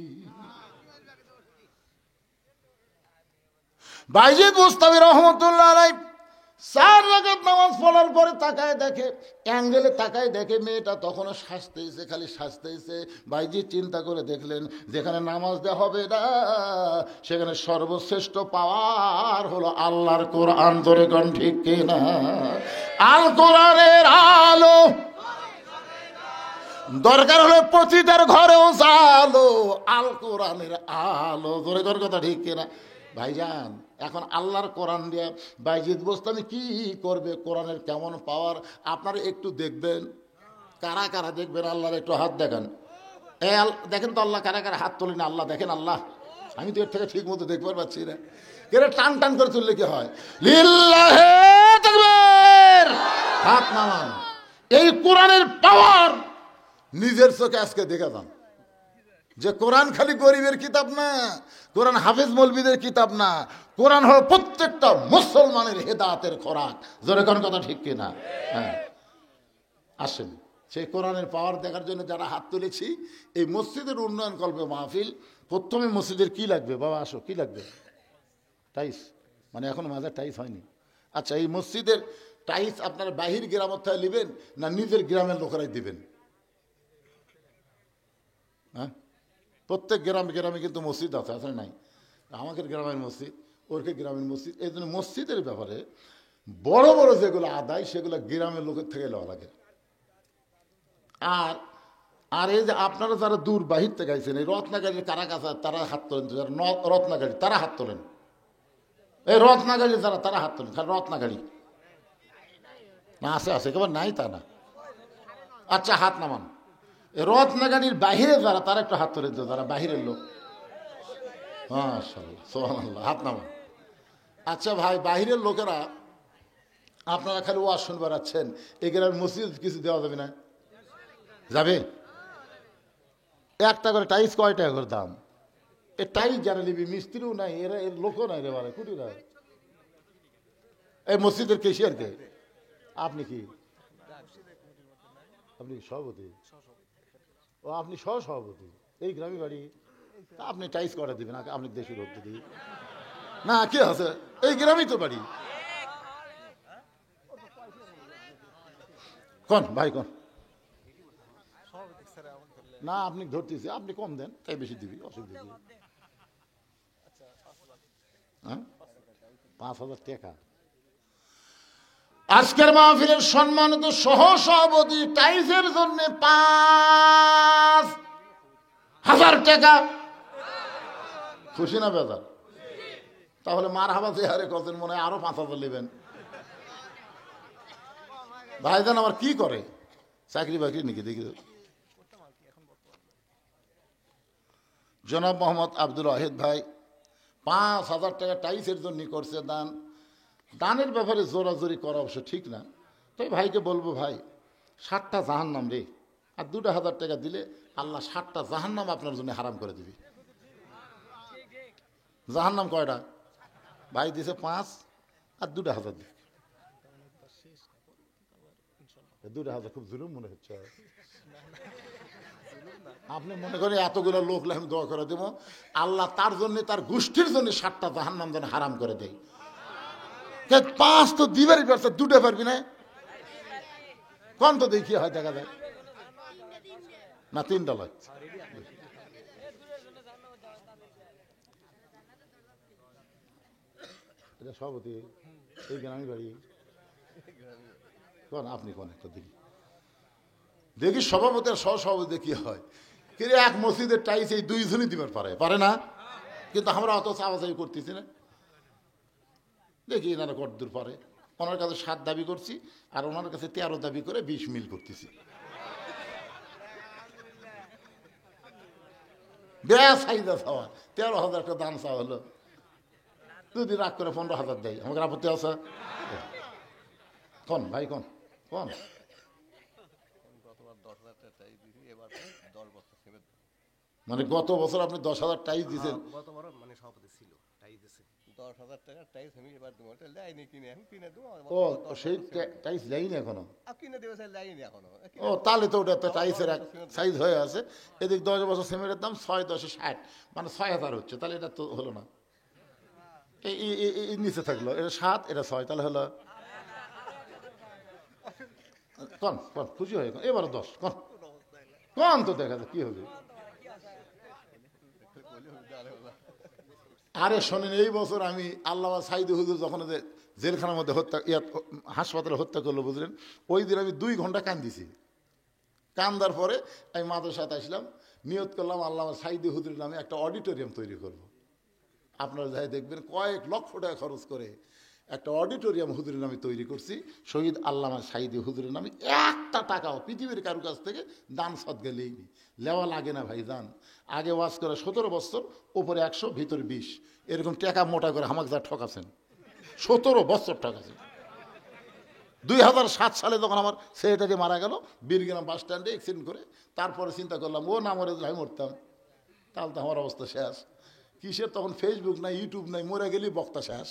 B: বাইজিদ বুস্তামি রহমতুল্লাহ আলাইহি 4 রাকাত নামাজ পড়ার পরে তাকায় দেখে, অ্যাঙ্গেলে তাকায় দেখে মেয়েটা তখনও সাজতেছে, খালি সাজতেছে। বাইজিদ চিন্তা করে দেখলেন যেখানে নামাজ দেওয়া হবে না সেখানে সর্বশ্রেষ্ঠ পাওয়ার হলো আল্লাহর কোরআন। ধরে কোন ঠিক কিনা? আল কোরআনের আলো দরকার হলে প্রতিটার ঘরেও জালো, আল কোরআনের আলো। ধরে কোন কথা ঠিক কিনা? ভাইজান এখন আল্লাহর কোরআন দিয়ে বাইজিদ বোস্তামি কি করবে, কোরআনের কেমন পাওয়ার আপনারা একটু দেখবেন। কারা কারা দেখবেন আল্লাহর একটু হাত দেখান। দেখেন তো আল্লাহ কারা কারা হাত তোলেন, আল্লাহ দেখেন। আল্লাহ আমি তো এর থেকে ঠিক মতো দেখবার পাচ্ছি না। এরা টান টান করে তুললে কি হয়? লিল্লাহে তাকবীর, হাত নামান। এই কোরআনের পাওয়ার নিজের চোখে আজকে দেখে যান যে কোরআন খালি গরিবের কিতাব না, কোরআন হাফেজ মৌলবীদের কিতাব না, কোরআন হলো প্রত্যেকটা মুসলমানের হেদায়েতের খোরাক। জোরে কোন কথা ঠিক কিনা? হ্যাঁ, আসেন সেই কোরআনের পাওয়ার দেখার জন্য যারা হাত তুলেছি। এই মসজিদের উন্নয়ন কল্পে মাহফিল। প্রথমে মসজিদের কি লাগবে বাবা? আসো, কি লাগবে? টাইস, মানে এখনো মাজার টাইস হয়নি। আচ্ছা, এই মসজিদের টাইস আপনারা বাহির গ্রামের থেকে নেবেন না নিজের গ্রামের লোকেরাই দিবেন? হ্যাঁ, প্রত্যেক গ্রামে গ্রামে কিন্তু মসজিদ আছে, আসলে নাই? আমাদের গ্রামের মসজিদ, ওরকে গ্রামের মসজিদ। এই জন্য মসজিদের ব্যাপারে বড় বড় যেগুলো আদায় সেগুলো গ্রামের লোকের থেকে লওয়া লাগে। আর আর এই যে আপনারা যারা দূর বাহির থেকে আইছেন, এই রত্নাগাড়ির কারা কাছে তারা হাত তোলেন, যারা রত্নাগাড়ি তারা হাত তোলেন। এই রত্নাগাড়ি যারা তারা হাত তোলেন, খালি রত্নাগাড়ি না আছে, আছে কেবল নাই তা না। আচ্ছা, হাত নামান। রত্নাগাড়ির বাহিরে যারা তারা একটু হাত তোলেন, যারা বাহিরের লোক। মাশাআল্লাহ, সুবহানাল্লাহ, হাত নামান। আচ্ছা ভাই, বাহিরের লোকেরা আপনারা খালি ওয়াজ শুনবার আছেন, এই গ্রামের মসজিদ কিছু দেওয়া যাবে না? যাবে। একটা করে টাইস কয় টাকা করে দাম? এ টাইস যারা নিবি মিস্ত্রিও নাই, এরা এর লোকও নাই রে বারে, কুটিরা। এই মসজিদের কেশিয়ার কে? আপনি কি? আপনি সভাপতি? ও, আপনি সহসভাপতি? এই গ্রামে বাড়ি? আপনি টাইস করে দিবেন, আপনি দেশের হতে দিই না, কি আছে? এই গ্রামেই তো বাড়ি। কোন ভাই কোন? না, আপনি ধরতেছি, আপনি কম দেন তাই বেশি দিবি, অসুবিধা নেই। হ্যাঁ, 5,000 টাকা। আজকের মাহফিলের সম্মানিত সহ সভাপতি টাইসের জন্য 5,000 টাকা। খুশি না বেজার? তাহলে মার হাবা চেহারে কতেন, মনে হয় আরো 5,000 নেবেন। ভাইজান আমার কি করে? চাকরি বাকরি নাকি? দেখি জনাব মোহাম্মদ আব্দুল ওয়াহিদ ভাই 5,000 টাকা টাইসের জন্য করছে দান। দানের ব্যাপারে জোরাজোরি করা অবশ্য ঠিক না। তাই ভাইকে বলবো, ভাই 7টা জাহান্নাম রে, আর 2,000 টাকা দিলে আল্লাহ 7টা জাহান্নাম আপনার জন্য হারাম করে দিবি। জাহান্নাম কয়টা? ভাই দিছে 5 আর 2,000 দিবে। 2,000 খুব জুলুম মনে হচ্ছে। আপনি মনে করেন এতগুলো লোক আমি দোয়া করে দেবো, আল্লাহ তার জন্য, তার গোষ্ঠীর জন্য 7টা জাহান্নাম যেন হারাম করে দেয়। 5 তো দিবারই পারছে, 2টা পারবি না? কোন তো দেখি হয়, দেখা যায় না 3টা লাগছে। এটা সভাপতি এই গ্রামে বাড়ি? কোন আপনি কোন একটা দেখি, দেখি সভাপতি আর সহসভাপতি দেখি হয়। কিন্তু এক মসজিদের টাইস এই 2 জনই দিবার পারে না, কিন্তু আমরা অত চাওয়াচাই করতেছি না। দেখি এনারা কতদূর পারে। ওনার কাছে 7 দাবি করছি, আর ওনার কাছে 13 দাবি করে 20 মিল করতেছি। বেশ চাহিদা চাওয়া, 13,000 টাকা দাম চাওয়া হলো। যদি রাগ করে 15,000 দেয়, আমাকে আপত্তি আছে? কোন ভাই কোন কোন? মানে গত বছর আপনি 10,000 টাইস দিয়েছেন?
C: মানে সভাপতি ছিল, টাইস দিয়েছে
D: 10,000 টাকা টাইস আমি এবার দেবো, লাইনে কিনে এখন কিনে দেবো।
B: ও, সেই টাইস লাইন এখনো
D: কিনে দেবো, সেই লাইনে এখনো।
B: ও, তাহলে তো ওটা টাইসের এক সাইজ হয়ে আছে। এদিক 10 বছর সিমেন্টের দাম 6 10 60, মানে 6,000 হচ্ছে। তাহলে এটা তো হলো না, এই নিচে থাকলো। এটা 7, এটা 6, তাহলে হলো কন কন খুশি হয়ে এবারে 10 কন কন তো দেখা যায় কি হবে। আরে শোনেন, এই বছর আমি আল্লামা সাইদি হুজুর যখন জেলখানার মধ্যে হাসপাতালে হত্যা করলো, বুঝলেন, ওই দিন আমি 2 ঘন্টা কান্দিছি। কান্দার পরে আমি মাদ্রাসাতে আসলাম, নিয়ত করলাম আল্লামা সাইদি হুজুরের নামে একটা অডিটোরিয়াম তৈরি করব। আপনারা যাই দেখবেন কয়েক লক্ষ টাকা খরচ করে একটা অডিটোরিয়াম হুজুরের নামে তৈরি করছি, শহীদ আল্লামা সাঈদী হুজুরের নামে। একটা টাকাও পৃথিবীর কারো কাছ থেকে দান সদকা লেইনি, লেওয়া লাগে না ভাই যান। আগে ওয়াজ করে 17 বছর, ওপরে 100, ভিতরে 20, এরকম টাকা মোটা করে আমাকে যা ঠকাছেন, 17 বছর ঠকাছেন। 2007 সালে যখন আমার সেক্রেটারি মারা গেল বীরগ্রাম বাস স্ট্যান্ডে অ্যাক্সিডেন্ট করে, তারপরে চিন্তা করলাম ও না মরে আমি মরতাম, তাহলে তো আমার অবস্থা শেষ। কিসের তখন ফেসবুক নাই, ইউটিউব নাই, মরে গেলি বক্তা শেষ।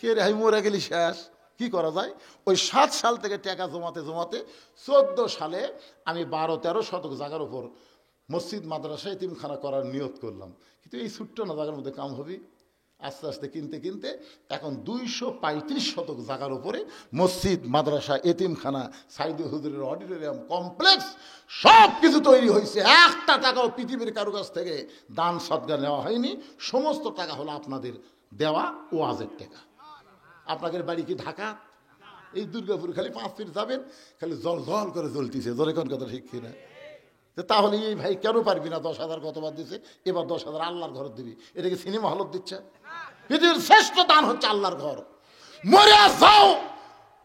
B: কে রে আমি মরে গেলি শেষ, কি করা যায়? ওই 7 সাল থেকে টাকা জমাতে জমাতে 14 সালে আমি 12-13 শতক জায়গার উপর মসজিদ মাদ্রাসা এতিমখানা করার নিয়ত করলাম। কিন্তু এই ছোট্ট না জায়গার মধ্যে কাম হবে। আস্তে আস্তে কিনতে কিনতে এখন 235 শতক জায়গার উপরে মসজিদ মাদ্রাসা এতিমখানা সাঈদী হুজুরের অডিটোরিয়াম কমপ্লেক্স সব কিছু তৈরি হয়েছে। একটা টাকাও পৃথিবীর কারো কাছ থেকে দান সদকা নেওয়া হয়নি, সমস্ত টাকা হলো আপনাদের দেওয়া ওয়াজের টাকা। আপনাদের বাড়ি কি ঢাকা? এই দুর্গাপুর খালি 5 ফিট যাবেন, খালি জল জল করে জ্বলতেছে, জোরে কোন কথা ঠিক কিনা? তাহলে এই ভাই কেন পারবি না? 10,000 কতবার দিছে, এবার 10,000 আল্লাহর ঘর দিবি। এটাকে সিনেমা হলত দিচ্ছে? পৃথিবীর শ্রেষ্ঠ দান হচ্ছে আল্লাহর ঘর। মরে যাও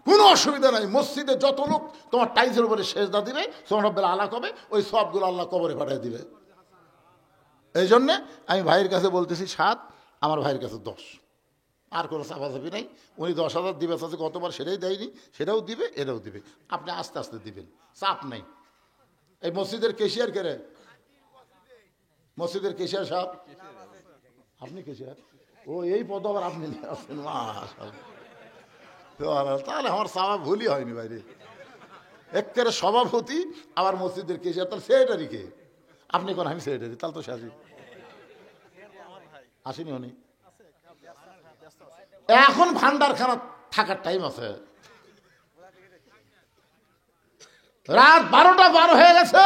B: কোনো অসুবিধা নাই, মসজিদে যত লোক তোমার টাইজের উপরে সেজদা দিবে, সোহরব্বেল আলা কবে, ওই সবগুলো আল্লাহ কবরে পাঠিয়ে দিবে। এই জন্যে আমি ভাইয়ের কাছে বলতেছি 7, আমার ভাইয়ের কাছে 10, আর কোনো চাপাচাপি নাই। উনি 10,000 দিবে চাচ্ছে, গতবার সেটাই দেয়নি, সেটাও দিবে, এটাও দিবে। আপনি আস্তে আস্তে দিবেন, চাপ নাই। এই মসজিদের কেশিয়ার কে রে? মসজিদের কেশিয়ার সাহেব আপনি? কেশিয়ার ও এই পদ আবার আপনি নিয়ে আসছেন? তাহলে আমার স্বভাব ভুলই হয়নি বাইরে। একেবারে সভাপতি আবার মসজিদের কেশিয়ার, তাহলে সেক্রেটারি কে? আপনি কোন? আমি সেক্রেটারি, তাহলে তো সাজি আসেনি উনি। এখন ভান্ডারখানা থাকার টাইম আছে। রাত 12টা পার হয়ে গেছে,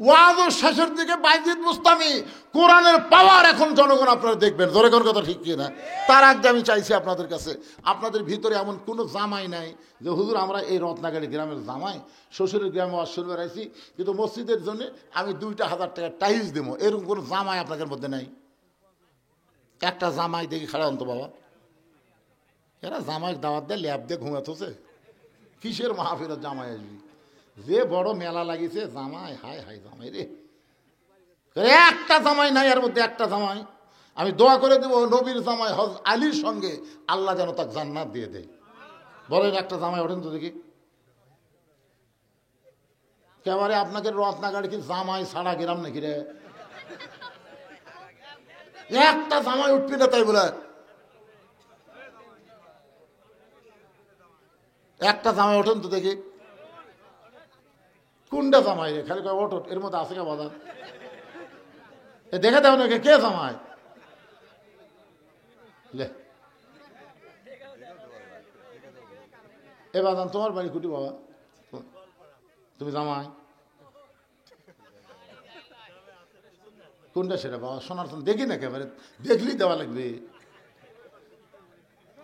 B: ওয়াজ শেষের দিকে বাইজিদ মুস্তামি কোরআনের পাওয়ার এখন জনগণ আপনারা দেখবেন, জোরে কোন কথা ঠিক কিনা? তার আগে আমি চাইছি আপনাদের কাছে, আপনাদের ভিতরে এমন কোনো জামাই নাই যে হুজুর আমরা এই রত্নাগাড়ি গ্রামের জামাই, শ্বশুরের গ্রামে ওয়াজ শুরু বেড়াইছি, কিন্তু মসজিদের জন্য আমি 2,000 টাকা টাইলস দেবো, এরকম কোনো জামাই আপনাদের মধ্যে নাই? একটা জামাই দেখি খাড়া অন্ত বাবা, এরা জামাই দাওয়াত দেয় ল্যাব দিয়ে ঘুমাতেছে, কিসের মাহফিলের জামাই আসবি? যে বড় মেলা লাগিয়েছে জামাই, হায় হায় জামাই রে, একটা জামাই নাই এর মধ্যে, একটা জামাই। আমি দোয়া করে দেবো নবীর জামাই হজ আলীর সঙ্গে আল্লাহ যেন তাকে জান্নাত দিয়ে দেয়। বলেন একটা জামাই ওঠেন তো দেখি। একেবারে আপনাকে রত্নাগাড়ি কি জামাই ছাড়া গেলাম নাকি রে? একটা জামাই উঠবি না তাই বলে? একটা জামাই ওঠেন তো দেখি। কোনটা জামাই রে? খালি ওঠ, এর মধ্যে আছে কে বাজান? এ দেখে দেও নাকি কে জামাই? এ বাজান তোমার বাড়ি কুটি বাবা? তুমি জামাই কোনটা সেটা বাবা? সোনার দেখি না একেবারে, দেখলেই দেওয়া লাগবে।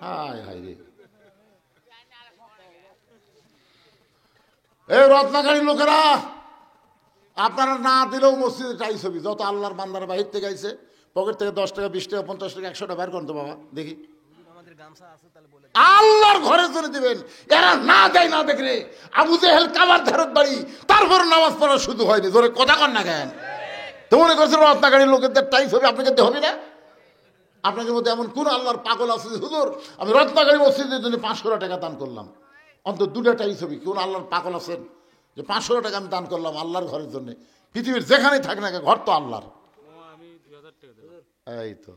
B: হায় হায় রে, এই রত্নাগাড়ির লোকেরা আপনারা না দিলেও মসজিদে টাই ছবি, যত আল্লাহর বান্দার বাহির থেকে আইছে, পকেট থেকে 10 টাকা 20 টাকা 50 টাকা 100 টাকা বের করতো বাবা দেখি, আল্লাহর ঘরের জন্য দিবেন। এরা না দেয় না দেখলে আবু জেহেল কাবার ধারত বাড়ি, তারপর নামাজ পড়া শুধু হয়নি, ধরে কথা কন না কেন? তো মনে করছেন রত্নাগাড়ির লোকেদের টাই ছবি আপনাকে হবে না? আপনাদের মধ্যে এমন কোন আল্লাহর পাগল আছে হুজুর আমি রত্নাগাড়ি মসজিদের জন্য 500 টাকা দান করলাম, অন্তত 2টাই ছবি? কোন আল্লাহর পাগল আছেন যে 500 টাকা আমি দান করলাম আল্লাহর ঘরের জন্য? পৃথিবীর যেখানেই থাকে না ঘর তো আল্লাহর। এই তো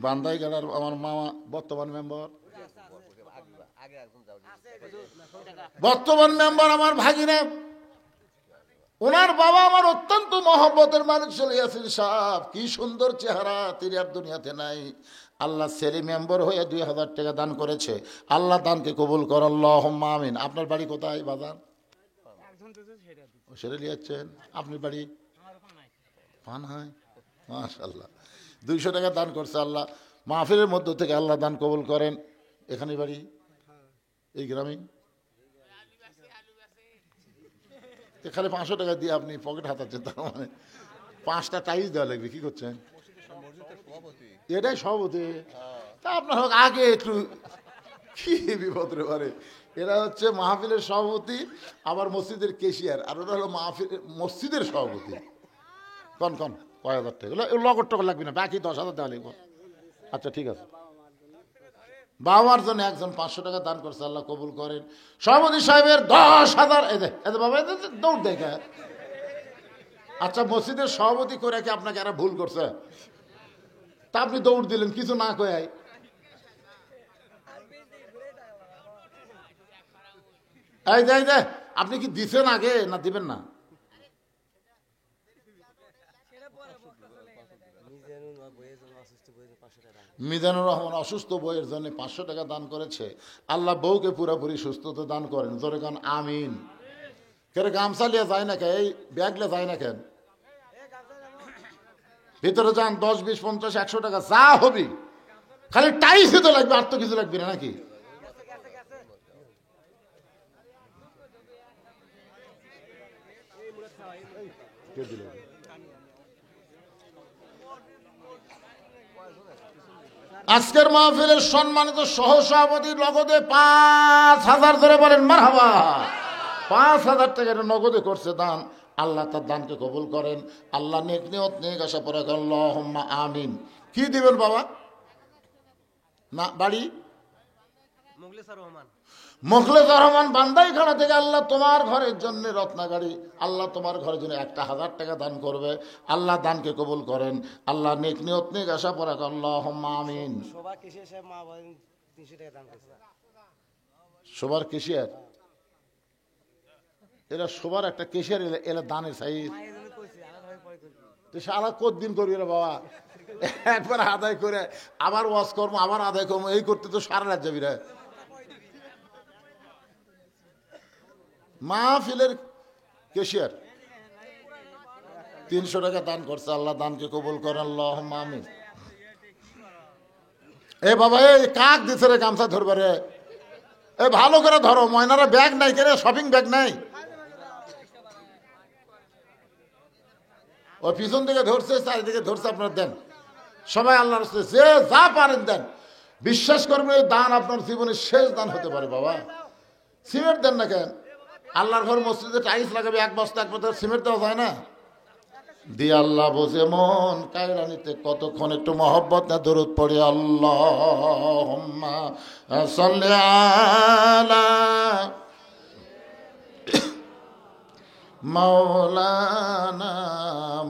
B: বান্দাই গেলার আমার মামা বর্তমান মেম্বার, বর্তমান মেম্বার আমার ভাগিনা, ওনার বাবা আমার অত্যন্ত মহব্বতের মানুষ চলে আসেন সাহেব, কি সুন্দর চেহারা, তিনি আর দুনিয়াতে নাই। আল্লাহ ছেলে মেম্বার হয়ে 2,000 টাকা দান করেছে, আল্লাহ দানকে কবুল কর, আল্লাহুম্মা আমিন। আপনার বাড়ি কোথায় বাজার? সেটা নিয়েছেন আপনি বাড়ি পানায়? মাশাআল্লাহ 200 টাকা দান করছে, আল্লাহ মাহফিলের মধ্য থেকে আল্লাহ দান কবুল করেন। এখানে বাড়ি এই গ্রামে, খালি 500 টাকা দিয়ে আপনি পকেট হাতাচ্ছেন, তার মানে 5টা টাইলস দেওয়া লাগবে। কি করছেন?
D: মসজিদের সভাপতি।
B: এটাই সভাপতি। তা আপনার হোক আগে একটু কি বিপদ রে পারে। এরা হচ্ছে মাহফিলের সভাপতি, আবার মসজিদের কেশিয়ার, আর ওরা হলো মসজিদের সভাপতি। কন কয় হাজার টাকা এগুলো লগট টক লাগবে না, বাকি 10,000 দেওয়া লাগবে। আচ্ছা ঠিক আছে। বাবার জন্য একজন 500 টাকা দান করছে, আল্লাহ কবুল করেন। সভাপতি সাহেবের 10,000। বাবা দৌড় দেখে। আচ্ছা মসজিদের সভাপতি করে কি আপনাকে এরা ভুল করছে? তা আপনি দৌড় দিলেন কিছু না কয়ে। এই যে আপনি কি দিছেন আগে না দিবেন না? মিজানুর রহমান অসুস্থ বইয়ের জন্য 500 টাকা দান করেছে। আল্লাহ বউকে পুরোপুরি সুস্থতা দান করেন। জোরে গান আমিন। কেন গামছা লিয়ে যায় না, এই ব্যাগ লিয়ে যায় না কেন? ভিতরে যান, 10, 20, 50, 100 টাকা যা হবি, খালি টাইসে তো লাগবে, আর তো কিছু লাগবে না নাকি? আজকের মাহফিলের সম্মানিত সহসভাপতি নগদে 5,000 ধরে বলেন মারহাবা। 5,000 টাকা নগদে করছে দান। আল্লাহ তার দানকে কবুল করেন। আল্লাহ নেক নিয়ত নেক আশা পরে আল্লাহুম্মা আমিন। কি দিবেন বাবা? না বাড়ি মোখলেসুর রহমান বান্দাইখানা থেকে আল্লাহ তোমার ঘরের জন্য রত্নাগাড়ি, আল্লাহ তোমার ঘরের জন্য 1,000 টাকা দান করবে। আল্লাহ দানকে কবুল করেন। আল্লাহ নেক নিয়ত নেক আশা পরে আল্লাহুম্মা আমিন। সবার কেশিয়ার, এরা সবার একটা কেশিয়ার, এরা দানের সাইজ। সারা কতদিন করবি রে বাবা? একবার আদায় করে আবার ওয়াজ করবো, আবার আদায় করবো, এই করতে তো সারা রাত যাবি রে। মাহফিলের কেশিয়ার 300 টাকা দান করছে। আল্লাহ দানকে কবুল করেন। আল্লাহুম্মা আমিন। এ বাবা এই কাক দিছে রে গামছা ধরবে রে, এ ভালো করে ধরো। ময়নারা ব্যাগ নাই কেন? শপিং ব্যাগ নাই? ও পিছন দিকে ধরছে, চারিদিকে ধরছে, আপনার দেন সবাই। আল্লাহ রাস্তায় যে যা পারেন দেন। বিশ্বাস করবেন এই দান আপনার জীবনের শেষ দান হতে পারে বাবা। সিমেন্ট দেন না কেন? আল্লাহর ঘর মসজিদে টাইলস লাগাবে, 1 বস্তা 1 বস্তা সিমেন্ট দেওয়া যায় না? দিয়ে আল্লাহ বোঝে মন কায়রানিতে কতক্ষণ একটু মহব্বত না দরুদ পড়ে আল্লাহুম্মা সাল্লি আলা মাওলানা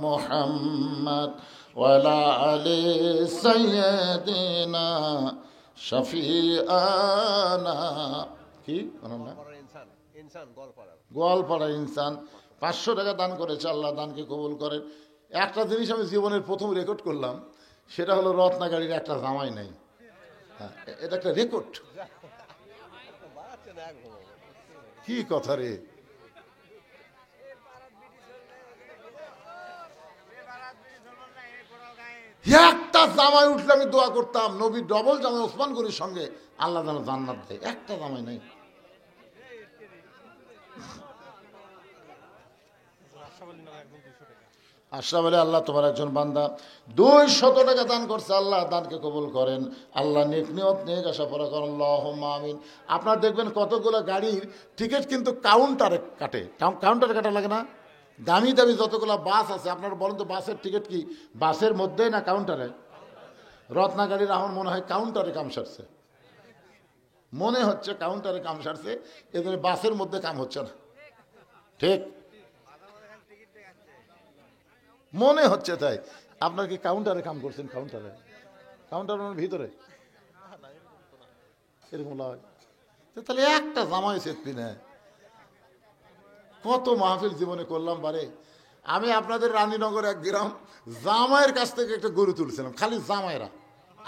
B: মুহাম্মদ ওয়ালা আলি সাইয়্যিদিনা শাফিআনা। কি গোয়ালপাড়া ইনসান 500 টাকা দান করেছে। আল্লাহ দানকে কবুল করেন। একটা জিনিস আমি জীবনের প্রথম রেকর্ড করলাম, সেটা হলো রত্নাগাড়ির একটা জামাই নাই। এটা একটা রেকর্ড। কি কথা রে? একটা জামাই উঠলে আমি দোয়া করতাম, নবী ডবল জামাই ওসমান গনির সঙ্গে আল্লাহ যেন জান্নাত দেয়। একটা জামাই নাই। আশরাফ আলী, আল্লাহ তোমার একজন বান্দা 200 টাকা দান করছে। আল্লাহ দানকে কবুল করেন। আল্লাহ নেক নিয়ত নেক আশা পরা করেন। আল্লাহুম্মা আমিন। আপনার দেখবেন কতগুলো গাড়ির টিকিট কিন্তু কাউন্টারে কাটে। কাউন্টারে কাটা লাগে না? দামি দামি যতগুলো বাস আছে, আপনারা বলেন তো বাসের টিকিট কি বাসের মধ্যেই না কাউন্টারে? রত্নাগাড়ির আমার মনে হয় কাউন্টারে কাম সারছে, মনে হচ্ছে কাউন্টারে কাম সারছে, এদের বাসের মধ্যে কাম হচ্ছে না। ঠিক মনে হচ্ছে তাই। আপনার কি কাউন্টারে কাম করছেন? কাউন্টারের ভিতরে এরকম লাগে। তাহলে একটা জামাই চেতবি না। কত মাহফিল জীবনে করলাম বারে। আমি আপনাদের রানীনগর এক গ্রাম জামাইয়ের কাছ থেকে একটা গরু তুলছিলাম। খালি জামাইরা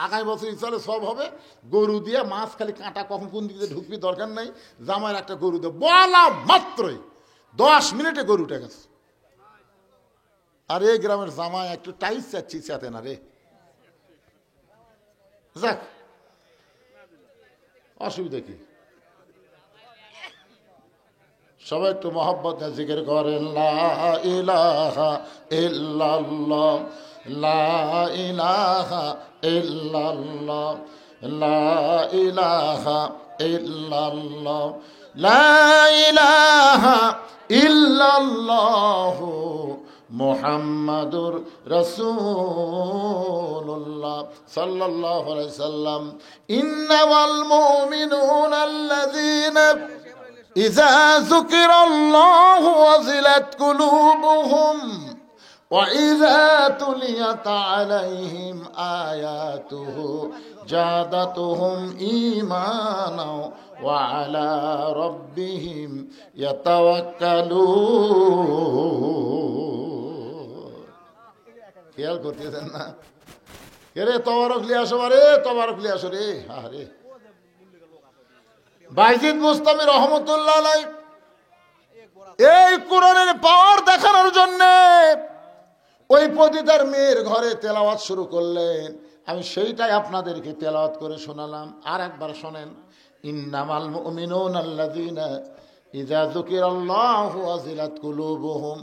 B: আগামী বছর ইনশাআল্লাহ সব হবে। গরু দিয়ে মাছ খালি কাঁটা কখন কোন দিকে ঢুকবি দরকার নাই, জামাইয়ের একটা গরু দিয়ে বলা মাত্রই 10 মিনিটে গরুটা গেছে। আর এই গ্রামের জামাই একটু টাইস চাচ্ছি, চাতে না রে। যাক, অসুবিধা কি? সবাই একটু মহব্বত জিকির করেন, লা ইলাহা ইল্লাল্লাহ, লা ইলাহা ইল্লাল্লাহ, লা ইলাহা ইল্লাল্লাহ, লা ইলাহা ইল্লাল্লাহ মুহাম্মাদুর রাসূলুল্লাহ সাল্লাল্লাহু আলাইহি সাল্লাম। ইন্নামাল মুমিনুনা আল্লাযীনা ইযা যুকিরাল্লাহু ওয়াজিলাত কুলুবুহুম ওয়া ইযা তুলিয়াত আলাইহিম আয়াতুহু জাদাতুহুম ঈমানা ওয়া আলা রাব্বিহিম ইয়াতাওয়াক্কালুন। খেয়াল করতেছেন না? রে তবারক লিয়ে আসো, রে তবারক লিয়ে আসো রে। আরে বাইজিদ বুস্তামি রহমতুল্লাহ আলাইহি এই কোরআনের পাওয়ার দেখানোর জন্য ওই পতিতার মেয়ের ঘরে তেলাওয়াত শুরু করলেন। আমি সেইটাই আপনাদেরকে তেলাওয়াত করে শোনালাম। আর একবার শোনেন, ইন্নামাল মুমিনুনা আল্লাযীনা ইযা যুকিরাল্লাহু ওয়াজিলাত কুলুবুহুম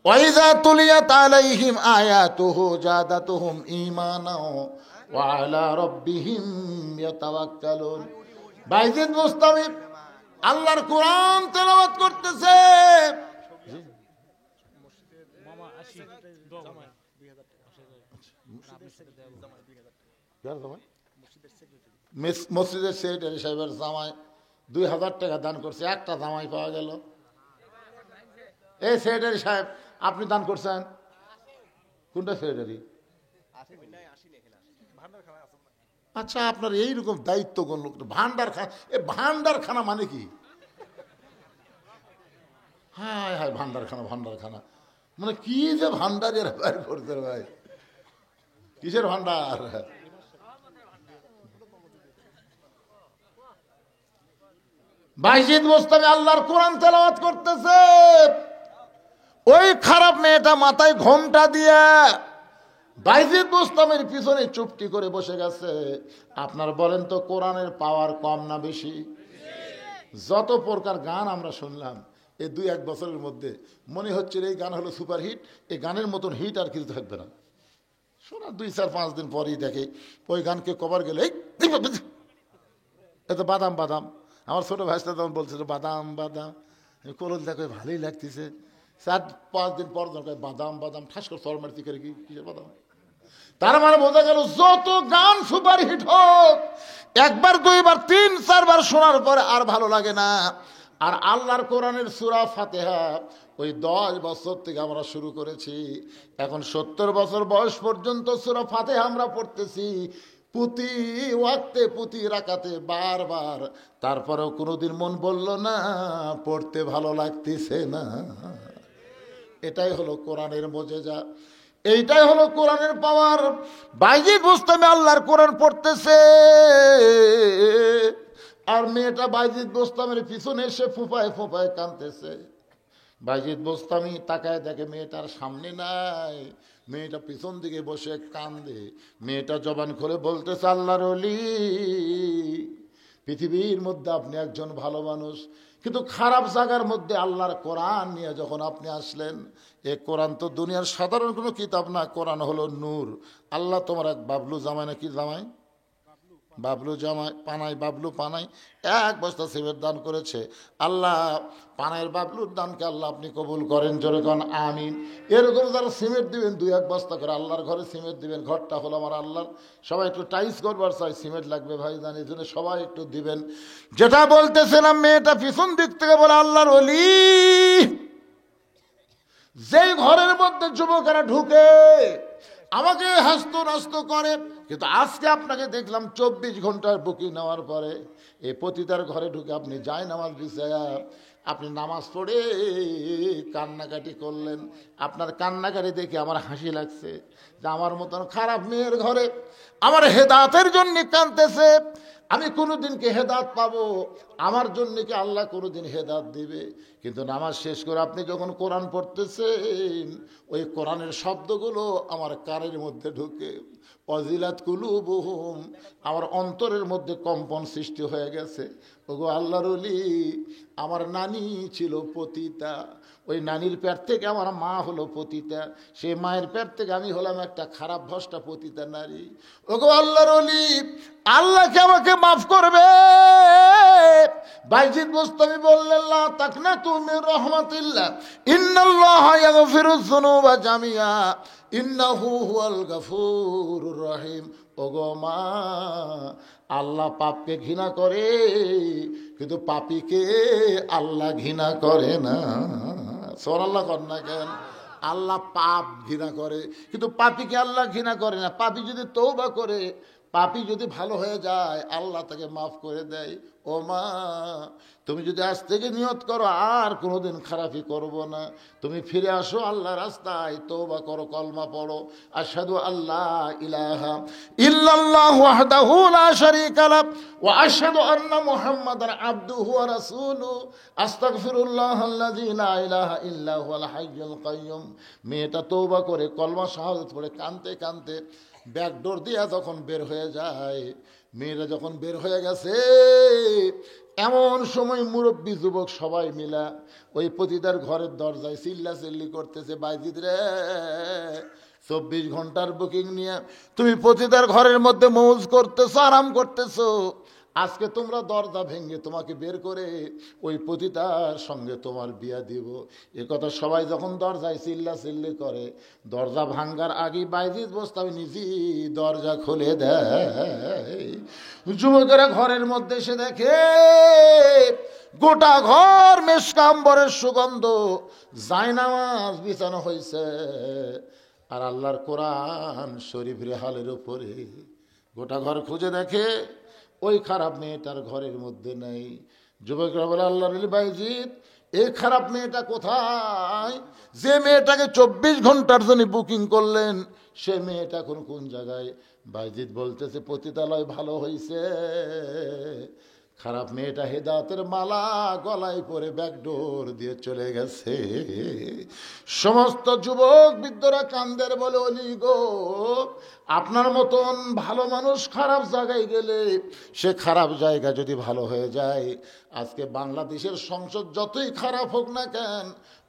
B: ওয়া ইযা তুলিয়াত আলাইহিম আয়াতুহু জাদাতুহুম ঈমানা ওয়া আলা রাব্বিহিম ইয়াতাওয়াক্কালুন। বাইজিদ বুস্তামি আল্লাহর কোরআন তেলাওয়াত করতেছে। মসজিদের সেক্রেটারি সাহেবের জামাই 2000 টাকা দান করছে, একটা জামাই পাওয়া গেল। এই সেক্রেটারি সাহেব আপনি দান করছেন কোনটা সেক্রেটারি? আচ্ছা, আপনার এইরকম দায়িত্ব কোন লোক? ভান্ডারখানা, এই ভান্ডারখানা মানে কি? হায় হায়, ভান্ডারখানা, ভান্ডারখানা মানে কি যে ভান্ডার এর বাইর করতে ভাই, কিসের ভান্ডার? বাইজিদ বুস্তামি আল্লাহর কোরআন তেলাওয়াত করতেছে। ওই খারাপ মেয়েটা মাথায় ঘোমটা দিয়া বাইজিদ বুস্তামির পিছনে চুপটি করে বসে গেছে। আপনার বলেন তো কোরআনের পাওয়ার কম না বেশি? যত প্রকার গান আমরা শুনলাম এই 2-1 বছরের মধ্যে, মনে হচ্ছে এই গান হলো সুপার হিট। এই গানের মতন হিট আর কিছু থাকবে না। শোনা 2-4-5 দিন পরেই দেখে ওই গানকে কভার গেলে এত বাদাম বাদাম। আমার ছোট ভাইটা তখন বলছিল বাদাম বাদাম, কোরআন দেখো ভালোই লাগতেছে। 4-5 দিন পর বাদাম বাদাম ঠাস করে সর মারতি করে কি কিসের বাদাম। তার মানে বোঝা গেল যত গান সুপার হিট হোক, 1বার 2বার 3-4বার শোনার পরে আর ভালো লাগে না। আর আল্লাহর কোরআনের সূরা ফাতিহা ওই 10 বছর থেকে আমরা শুরু করেছি, এখন 70 বছর বয়স পর্যন্ত সূরা ফাতিহা আমরা পড়তেছি, প্রতি ওয়াক্তে প্রতি রাকাতে বারবার। তারপরেও কোনোদিন মন বলল না পড়তে ভালো লাগতেছে না। এটাই হলো কোরআনের মুজিজা, এইটাই হলো কোরআনের পাওয়ার। বাইজিদ বুস্তামি আল্লাহর কোরআন পড়তেছে, আর মেয়েটা বাইজিদ বুস্তামির পিছনে এসে ফুফায় ফুফায় কাঁদতেছে। বাইজিদ বুস্তামি তাকায় দেখে মেয়েটার সামনে নাই, মেয়েটা পিছন দিকে বসে কান্দে। মেয়েটা জবান খুলে বলতেছে, আল্লাহর ওলি, পৃথিবীর মধ্যে আপনি একজন ভালো মানুষ, কিন্তু খারাপ জায়গার মধ্যে আল্লাহর কোরআন নিয়ে যখন আপনি আসলেন, এ কোরআন তো দুনিয়ার সাধারণ কোনো কিতাব না, কোরআন হলো নূর। আল্লাহ তোমার এক বাবলু জামাই, নাকি জামাই বাবলু জামাই পানাই, বাবলু পানাই 1 বস্তা সিমেন্ট দান করেছে। আল্লাহ পানাইয়ের বাবলুর দানকে আল্লাহ আপনি কবুল করেন, জোরে কোন আমিন। এরকম যারা সিমেন্ট দিবেন 2-1 বস্তা করে আল্লাহর ঘরে সিমেন্ট দিবেন, ঘরটা হলো আমার আল্লাহর। সবাই একটু টাইস করবার চাই, সিমেন্ট লাগবে ভাই জানি, এই জন্য সবাই একটু দিবেন। যেটা বলতেছিলাম, মেয়েটা পিছন দিক থেকে বলে, আল্লাহর ওলি, যেই ঘরের মধ্যে যুবকেরা ঢুকে আমাকে হাসত নাস্ত করে, কিন্তু আজকে আপনাকে দেখলাম 24 ঘন্টার বুকিং নেওয়ার পরে এই পতিতার ঘরে ঢুকে আপনি যায় নামাজ বিছায়া আপনি নামাজ পড়ে কান্নাকাটি করলেন। আপনার কান্নাকাটি দেখে আমার হাসি লাগছে যে আমার মতন খারাপ মেয়ের ঘরে আমার হেদাতের জন্য কাঁদতেছে। আমি কোনোদিন কি হেদাত পাবো? আমার জন্য কি আল্লাহ কোনোদিন হেদাত দিবে? কিন্তু নামাজ শেষ করে আপনি যখন কোরআন পড়তেছেন, ওই কোরআনের শব্দগুলো আমার কানের মধ্যে ঢুকে অজিলাত কুলুবুহুম, আমার অন্তরের মধ্যে কম্পন সৃষ্টি হয়ে গেছে। ওগো আল্লাহর ওলি, আমার নানি ছিল পতিতা, ওই নানির পেট থেকে আমার মা হলো পতিতা, সেই মায়ের পেট থেকে আমি হলাম একটা খারাপ ভ্রষ্টা পতিতা নারী। ওগো আল্লাহর ওলি, আল্লাহকে আমাকে মাফ করবে। বাইজিদ বুস্তামি বললেন, লা তাকনাতু মির রাহমাতিল্লাহ, ইন্নাল্লাহা ইয়াগফিরুয যুনুবা জামিআ, ইন্নাহু হুয়াল গাফুরুর রহিম। ওগো মা, আল্লাহ পাপকে ঘৃণা করে, কিন্তু পাপীকে আল্লাহ ঘৃণা করে না। সুবহানাল্লাহ কর না কেন? আল্লাহ পাপ ঘৃণা করে, কিন্তু পাপীকে আল্লাহ ঘৃণা করে না। পাপী যদি তওবা করে, পাপী যদি ভালো হয়ে যায়, আল্লাহ তাকে মাফ করে দেয়। ও মা, তুমি যদি আজ থেকে নিয়ত করো আর কোনোদিন খারাপই করব না, তুমি ফিরে আসো আল্লাহ রাস্তায়, তওবা করো, কলমা পড়ো, আশহাদু আল্লাহ ইলাহা ইল্লাল্লাহু ওয়াহদাহু লা শারীকা লাহ ওয়া আশহাদু আন্না মুহাম্মাদান আবদুহু ওয়া রাসূলুহু, আস্তাগফিরুল্লাহাল্লাযী লা ইলাহা ইল্লা হুয়াল হাইয়ুল কাইয়্যুম। মেয়েটা তওবা করে কলমা শাহাদাত পড়ে কাঁদতে কাঁদতে ব্যাকডোর দিয়া যখন বের হয়ে যায়, মেয়েরা যখন বের হয়ে গেছে, এমন সময় মুরব্বী যুবক সবাই মিলা ওই পতিতার ঘরের দরজায় চিল্লা চিল্লি করতেছে, বাইজিদ রে, 24 ঘন্টার বুকিং নিয়ে তুমি পতিতার ঘরের মধ্যে মৌজ করতেছো, আরাম করতেছো, আজকে তোমরা দরজা ভেঙে তোমাকে বের করে ওই পতিতার সঙ্গে তোমার বিয়া দিব। এ কথা সবাই যখন দরজায় চিল্লা চিল্লি করে, দরজা ভাঙ্গার আগে বাইজিদ বোস্তামি নিজেই দরজা খুলে দেয়। যুবকেরা ঘরের মধ্যে এসে দেখে গোটা ঘর মেশকাম্বরের সুগন্ধ, জায়নামাজ বিছানো হয়েছে, আর আল্লাহর কোরআন শরীফ রেহালের উপরে। গোটা ঘর খুঁজে দেখে ওই খারাপ মেয়েটার ঘরের মধ্যে নেই। যুবকরা বলে, আল্লাহর ওলি বাইজিদ, এই খারাপ মেয়েটা কোথায়? যে মেয়েটাকে 24 ঘন্টার জন্য বুকিং করলেন, সে মেয়েটা এখন কোন জায়গায়? বাইজিদ বলতেছে, পতিতালয় ভালো হয়েছে, খারাপ মেয়েটা হেদায়েতের মালা গলায় পরে ব্যাকডোর দিয়ে চলে গেছে। সমস্ত যুবক বৃদ্ধরা কান্দের, বলে, ওলি গো, আপনার মতন ভালো মানুষ খারাপ জায়গায় গেলে সে খারাপ জায়গা যদি ভালো হয়ে যায়, আজকে বাংলাদেশের সংসদ যতই খারাপ হোক না কেন,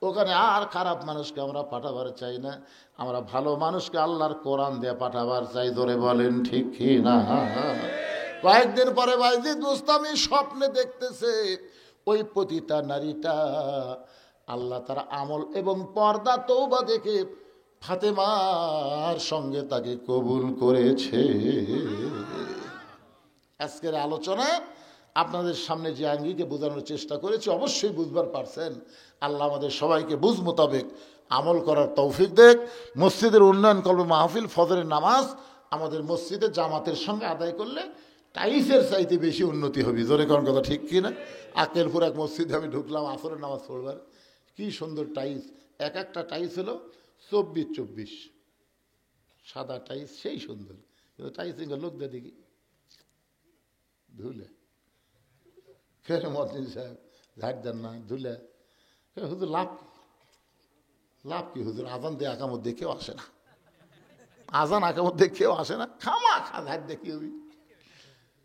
B: ওখানে আর খারাপ মানুষকে আমরা পাঠাবার চাই না, আমরা ভালো মানুষকে আল্লাহর কোরআন দিয়ে পাঠাবার চাই। ধরে বলেন ঠিক কি না? কয়েকদিন পরে বাইজিদ বুস্তামি স্বপ্নে দেখতেছে ওই পতিতা নারীটা আল্লাহ তার আমল এবং পর্দা তওবা দেখে ফাতেমার সঙ্গে তাকে কবুল করেছে। আজকের আলোচনা আপনাদের সামনে যে আঙ্গিকে বোঝানোর চেষ্টা করেছি, অবশ্যই বুঝবার পারছেন। আল্লাহ আমাদের সবাইকে বুঝ মোতাবেক আমল করার তৌফিক দেখ। মসজিদের উন্নয়ন করবে, মাহফিল, ফজরের নামাজ আমাদের মসজিদে জামাতের সঙ্গে আদায় করলে টাইসের চাইতে বেশি উন্নতি হবে। জোরে কোন কথা ঠিক কি না? আকেলপুর এক মসজিদে আমি ঢুকলাম আসরের নামাজ পড়বার, কি সুন্দর টাইস, এক একটা টাইস হলো 24 সাদা টাইস, সেই সুন্দর, কিন্তু টাইস লোক দিয়ে দেখি ধুলে, ফের মসজিদ সাহেব ঝাড় দেন না, ধুলে। হুজুর লাভ লাভ কি হুজুর? আজান দিয়ে আকামত দেখেও আসে না, আজান আকামত দেখেও আসে না, খামা খা ঝাড় দেখি হবি।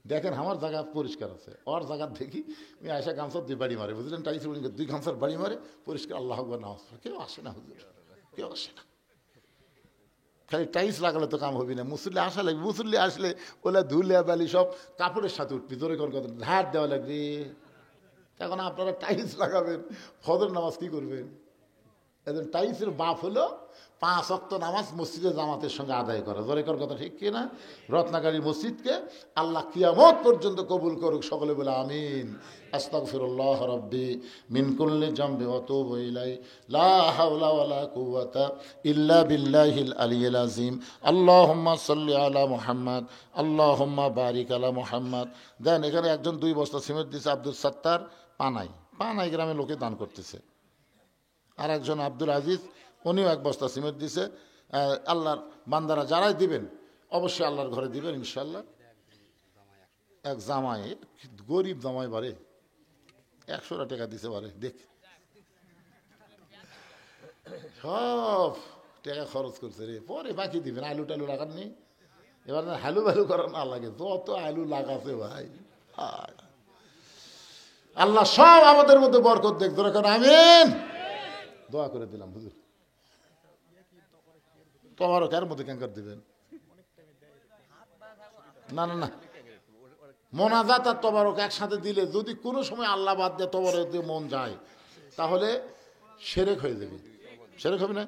B: দেখেন আমার জায়গা পরিষ্কার আছে, ওর জায়গা দেখি ওই আয়সা গামছার 2 বাড়ি মারে, বুঝলেন? টাইস 2 গামছার বাড়ি মারে, পরিষ্কার আল্লাহ আকবার নামাজ পড়ে। কেউ আসে না হুজুর, কেউ আসে না। খালি টাইস লাগালে তো কাম হবি না, মুসল্লি আসা লাগবে। মুসল্লি আসলে ওলা ধুলে বালি সব কাপড়ের সাথে উঠবি, জোরে কোন কথা, ঝাড় দেওয়া লাগবে। এখন আপনারা টাইস লাগাবেন, ফজর নামাজ কি করবেন? একজন টাইসের বাপ হলো 5 ওয়াক্ত নামাজ মসজিদে জামাতের সঙ্গে আদায় করা। জোরে কর কথা ঠিক কিনা? রত্নাগাড়ি মসজিদকে আল্লাহ কিয়ামত পর্যন্ত কবুল করুক, সকলে বলে আমিন। আস্তাগফিরুল্লাহ রাব্বি মিন কুল্লি জামবি ওয়া তুবু ইলাইহি লা হাওলা ওয়ালা কুওয়াতা ইল্লা বিল্লাহিল আলিয়্যিল আযীম। আল্লাহুম্মা সাল্লি আলা মুহাম্মদ, আল্লাহুম্মা বারিক আলা মুহাম্মদ। দেন এখানে একজন 2 বস্তা সিমেন্ট দিয়েছে, আব্দুল সাত্তার, পানাই গ্রামে লোকে দান করতেছে। আর একজন আব্দুল আজিজ, উনিও 1 বস্তা সিমেন্ট দিছে। আল্লাহর বান্দারা যারাই দিবেন অবশ্যই আল্লাহর ঘরে দিবেন ইনশাল্লাহ। এক জামাই, গরিব জামাই বারে 100 টাকা দিছে বারে, দেখ সব টাকা খরচ করছে রে, পরে বাকি দিবেন। আলু টালু রাখার নেই, এবার না হ্যালু ভ্যালু করা না লাগে, যত আলু লাগাছে ভাই। আল্লাহ সব আমাদের মধ্যে বরকত দেখ, দোয়া করেন আমিন। দোয়া করে দিলাম হুজুর। তবারক এর মধ্যে ক্যাঙ্কার দিবেন না না না, মোনাজাত আর তবারক একসাথে দিলে যদি কোনো সময় আল্লাহ বাদ দিয়ে তবারক দিয়ে মন যায় তাহলে সেরেক হয়ে যাবে। সেরেক হবে না?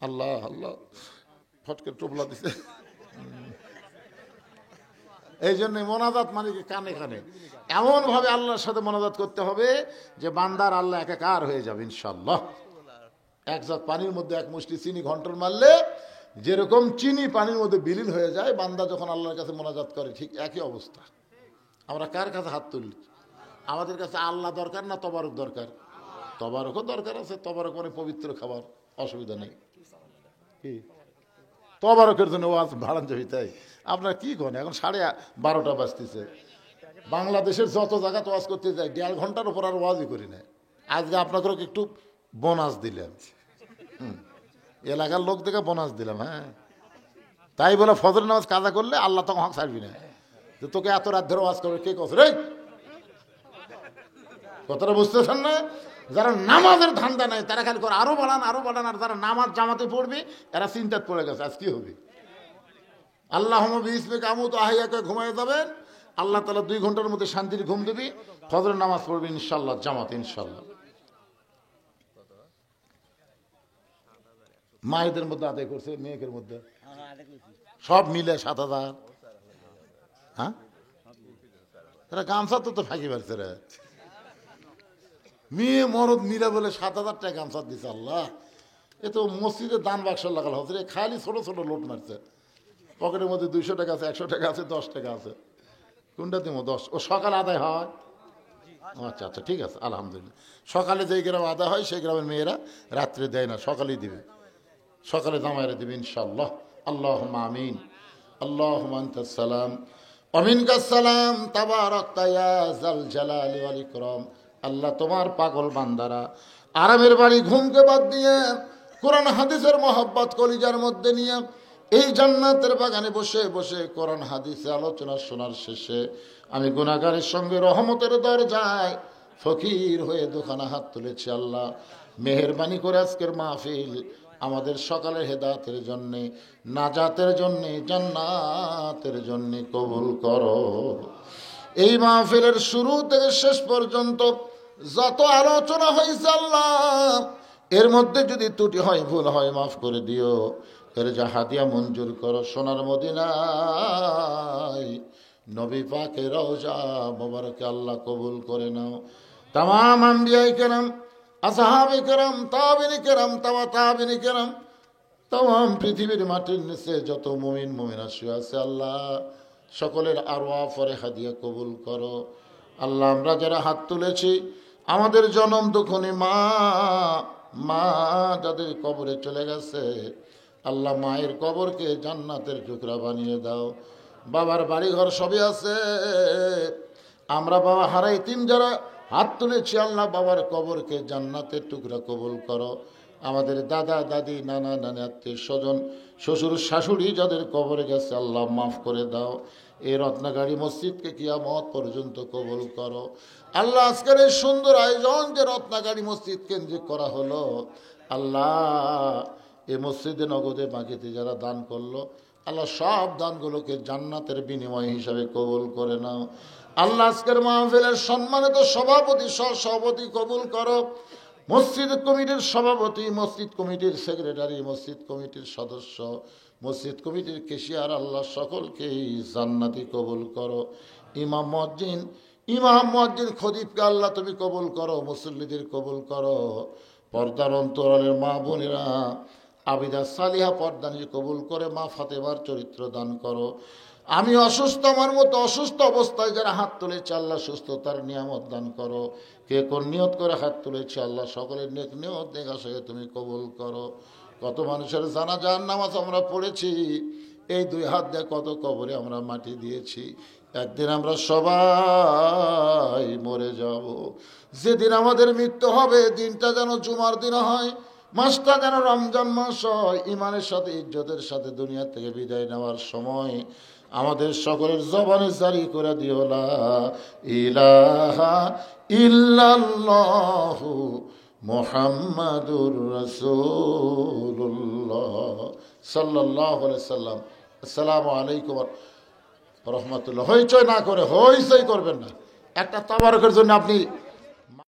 B: আল্লাহ আল্লাহ ফটকে টোপলা দিছে। এই জন্য মোনাজাত মানে কি কানে কানে এমন ভাবে আল্লাহর সাথে মোনাজাত করতে হবে যে বান্দার আল্লাহ একাকার হয়ে যাবে ইনশাআল্লাহ। এক জাত পানির মধ্যে এক মুষ্টি চিনি ঘন্টর মারলে যেরকম চিনি পানির মধ্যে বিলীন হয়ে যায়, বান্দা যখন আল্লাহর কাছে মোনাজাত করে ঠিক একই অবস্থা। আমরা কার কাছে হাত তুলি? আমাদের কাছে আল্লাহ দরকার না তবারক দরকার? তবারকও দরকার আছে, তবারক মানে পবিত্র খাবার, অসুবিধা নেই। কি তবারকের জন্য ওয়াজ ভাড়ান যাবি? তাই আপনার কি করেন? এখন 12:30 বাজতেছে। বাংলাদেশের যত জায়গাতে ওয়াজ করতে যাই 1.5 ঘন্টার উপর আর ওয়াজই করি না। আজকে আপনাকে একটু বোনাস দিলাম, এলাকার লোক দেখে বোনাস দিলাম। হ্যাঁ, তাই বলে ফজর নামাজ কাজা করলে আল্লাহ তখন হক ছাড়বি না যে তোকে এত রাত ধরে ওয়াজ করবে। কে কথা রে? কথাটা বুঝতেছেন না? যারা নামাজের ধান্দা নাই তারা খালি করে আরো বাড়ান আরো বাড়ান, আর যারা নামাজ জামাতে পড়বে এরা চিন্তাত পড়ে গেছে আজ কি হবে। আল্লাহুম্মা বিইসমিকা আমুতু আহইয়াকে ঘুমায় যাবেন, আল্লাহ তাআলা 2 ঘন্টার মধ্যে শান্তির ঘুম দেবে, ফজরের নামাজ পড়বে ইনশাআল্লাহ জামাতে ইনশাআল্লাহ। মায়েদের মধ্যে আদায় করছে, মেয়েদের মধ্যে সব মিলে 7,000। হ্যাঁ, তারা গামছা তো ফাঁকি পারছে রে। মেয়ে মরদ মিলে বলে 7,000 টাকা গামছা দিছে। আল্লাহ, এ তো মসজিদে দান বাক্স লাগাল হচ্ছে, খালি ছোট ছোট লোট মারছে। পকেটের মধ্যে 200 টাকা আছে, 100 টাকা আছে, 10 টাকা আছে। কোনটা দিব? 10। ও সকালে আদায় হয়? আচ্ছা আচ্ছা, ঠিক আছে, আলহামদুলিল্লাহ। সকালে যেই গ্রামে আদায় হয় সেই গ্রামের মেয়েরা রাত্রে দেয় না, সকালেই দিবে, সকালে জামাইরা দিবে ইনশাআল্লাহ। আল্লাহুম্মা আমিন। আল্লাহুম্মা আনতাস সালাম ওয়া মিনকাস সালাম তাবারাকতা ইয়া যাল জালালি ওয়াল ইকরাম। আল্লাহ, তোমার পাগল বান্দারা আরামের বাড়ি ঘুমকে বাদ দিয়ে কোরআন হাদিসের মহব্বত কলিজার মধ্যে নিয়ে এই জান্নাতের বাগানে বসে বসে কোরআন হাদিসে আলোচনা শোনার শেষে আমি গুনাহগারের সঙ্গে রহমতের দরজায় ফকির হয়ে দুখানা হাত তুলেছি। আল্লাহ, মেহেরবানি করে আজকের মাহফিল আমাদের সকালের হেদায়েতের জন্যে, নাজাতের জন্যে, জান্নাতের জন্যে কবুল করো। এই মাহফিলের শুরু থেকে শেষ পর্যন্ত যত আলোচনা হয়েছে আল্লাহ, এর মধ্যে যদি ত্রুটি হয়, ভুল হয়, মাফ করে দিও। এর যা হাদিয়া মঞ্জুর করো সোনার মদিনায় নবী পাকের রওজা মোবারকে আল্লাহ কবুল করে নাও। তামাম আম্বিয়ায়ে কেরাম, আসহাবে কেরাম, তাবিঈনে কেরাম, তাবিঈনে কেরাম, তাম পৃথিবীর মাটির নিচে যত মুমিন মুমিনা শুয়ে আছে আল্লাহ, সকলের আরওয়াহ ফরে হাদিয়া কবুল করো। আল্লাহ, আমরা যারা হাত তুলেছি আমাদের জনম দুঃখনী মা যাদের কবরে চলে গেছে আল্লাহ, মায়ের কবরকে জান্নাতের টুকরা বানিয়ে দাও। বাবার বাড়িঘর সবই আছে, আমরা বাবা হারাই তিন যারা হাত তুলেছি আল্লাহ, বাবার কবরকে জান্নাতের টুকরা কবুল করো। আমাদের দাদা দাদি, নানা নানি, আত্মীয় স্বজন, শ্বশুর শাশুড়ি যাদের কবরে গেছে আল্লাহ মাফ করে দাও। এই রত্নাগাড়ি মসজিদকে কিয়ামত পর্যন্ত কবুল করো। আল্লাহ, আজকের এই সুন্দর আয়োজন যে রত্নাগাড়ি মসজিদ কেন্দ্রিক করা হলো আল্লাহ, এই মসজিদে নগদে বাকিতে যারা দান করলো আল্লাহ, সব দানগুলোকে জান্নাতের বিনিময় হিসাবে কবুল করে নাও। আল্লাহ, আজকের মাহফিলের সম্মানিত সভাপতি, সহসভাপতি কবুল করো। মসজিদ কমিটির সভাপতি, মসজিদ কমিটির সেক্রেটারি, মসজিদ কমিটির সদস্য, মসজিদ কমিটির কেশিয়ার আল্লাহ, সকলকেই জান্নাতি কবুল করো। ইমাম মুয়াজ্জিন খতিবকে আল্লাহ তুমি কবুল করো, মুসল্লিদের কবুল করো। পর্দার অন্তরালের মা বোনেরা আবিদা সালিহা পর্দানি কবুল করে মা ফাতেমার চরিত্র দান করো। আমি অসুস্থ, আমার মতো অসুস্থ অবস্থায় যারা হাত তুলেছে আল্লাহ, সুস্থতার নিয়ামত দান করো। কে কোন নিয়ত করে হাত তুলেছে আল্লাহ, সকলের নেক নিয়ত নেক আশাকে তুমি কবুল করো। কত মানুষের জানাজার নামাজ আমরা পড়েছি, এই 2 হাত দিয়ে কত কবরে আমরা মাটি দিয়েছি। একদিন আমরা সবাই মরে যাব। যেদিন আমাদের মৃত্যু হবে দিনটা যেন জুমার দিন হয়, মাসটা যেন রমজান মাস হয়, ইমানের সাথে ইজ্জতের সাথে দুনিয়া থেকে বিদায় নেওয়ার সময় আমাদের সকলের জবানে জারি করে দিও লা ইলাহা ইল্লাল্লাহু মুহাম্মাদুর রাসূলুল্লাহ সাল্লাল্লাহু আলাইহি সাল্লাম। আসসালামু আলাইকুম রহমতুল্লাহ। হইচই না করে, হইচই করবেন না। একটা তাবারকের জন্য আপনি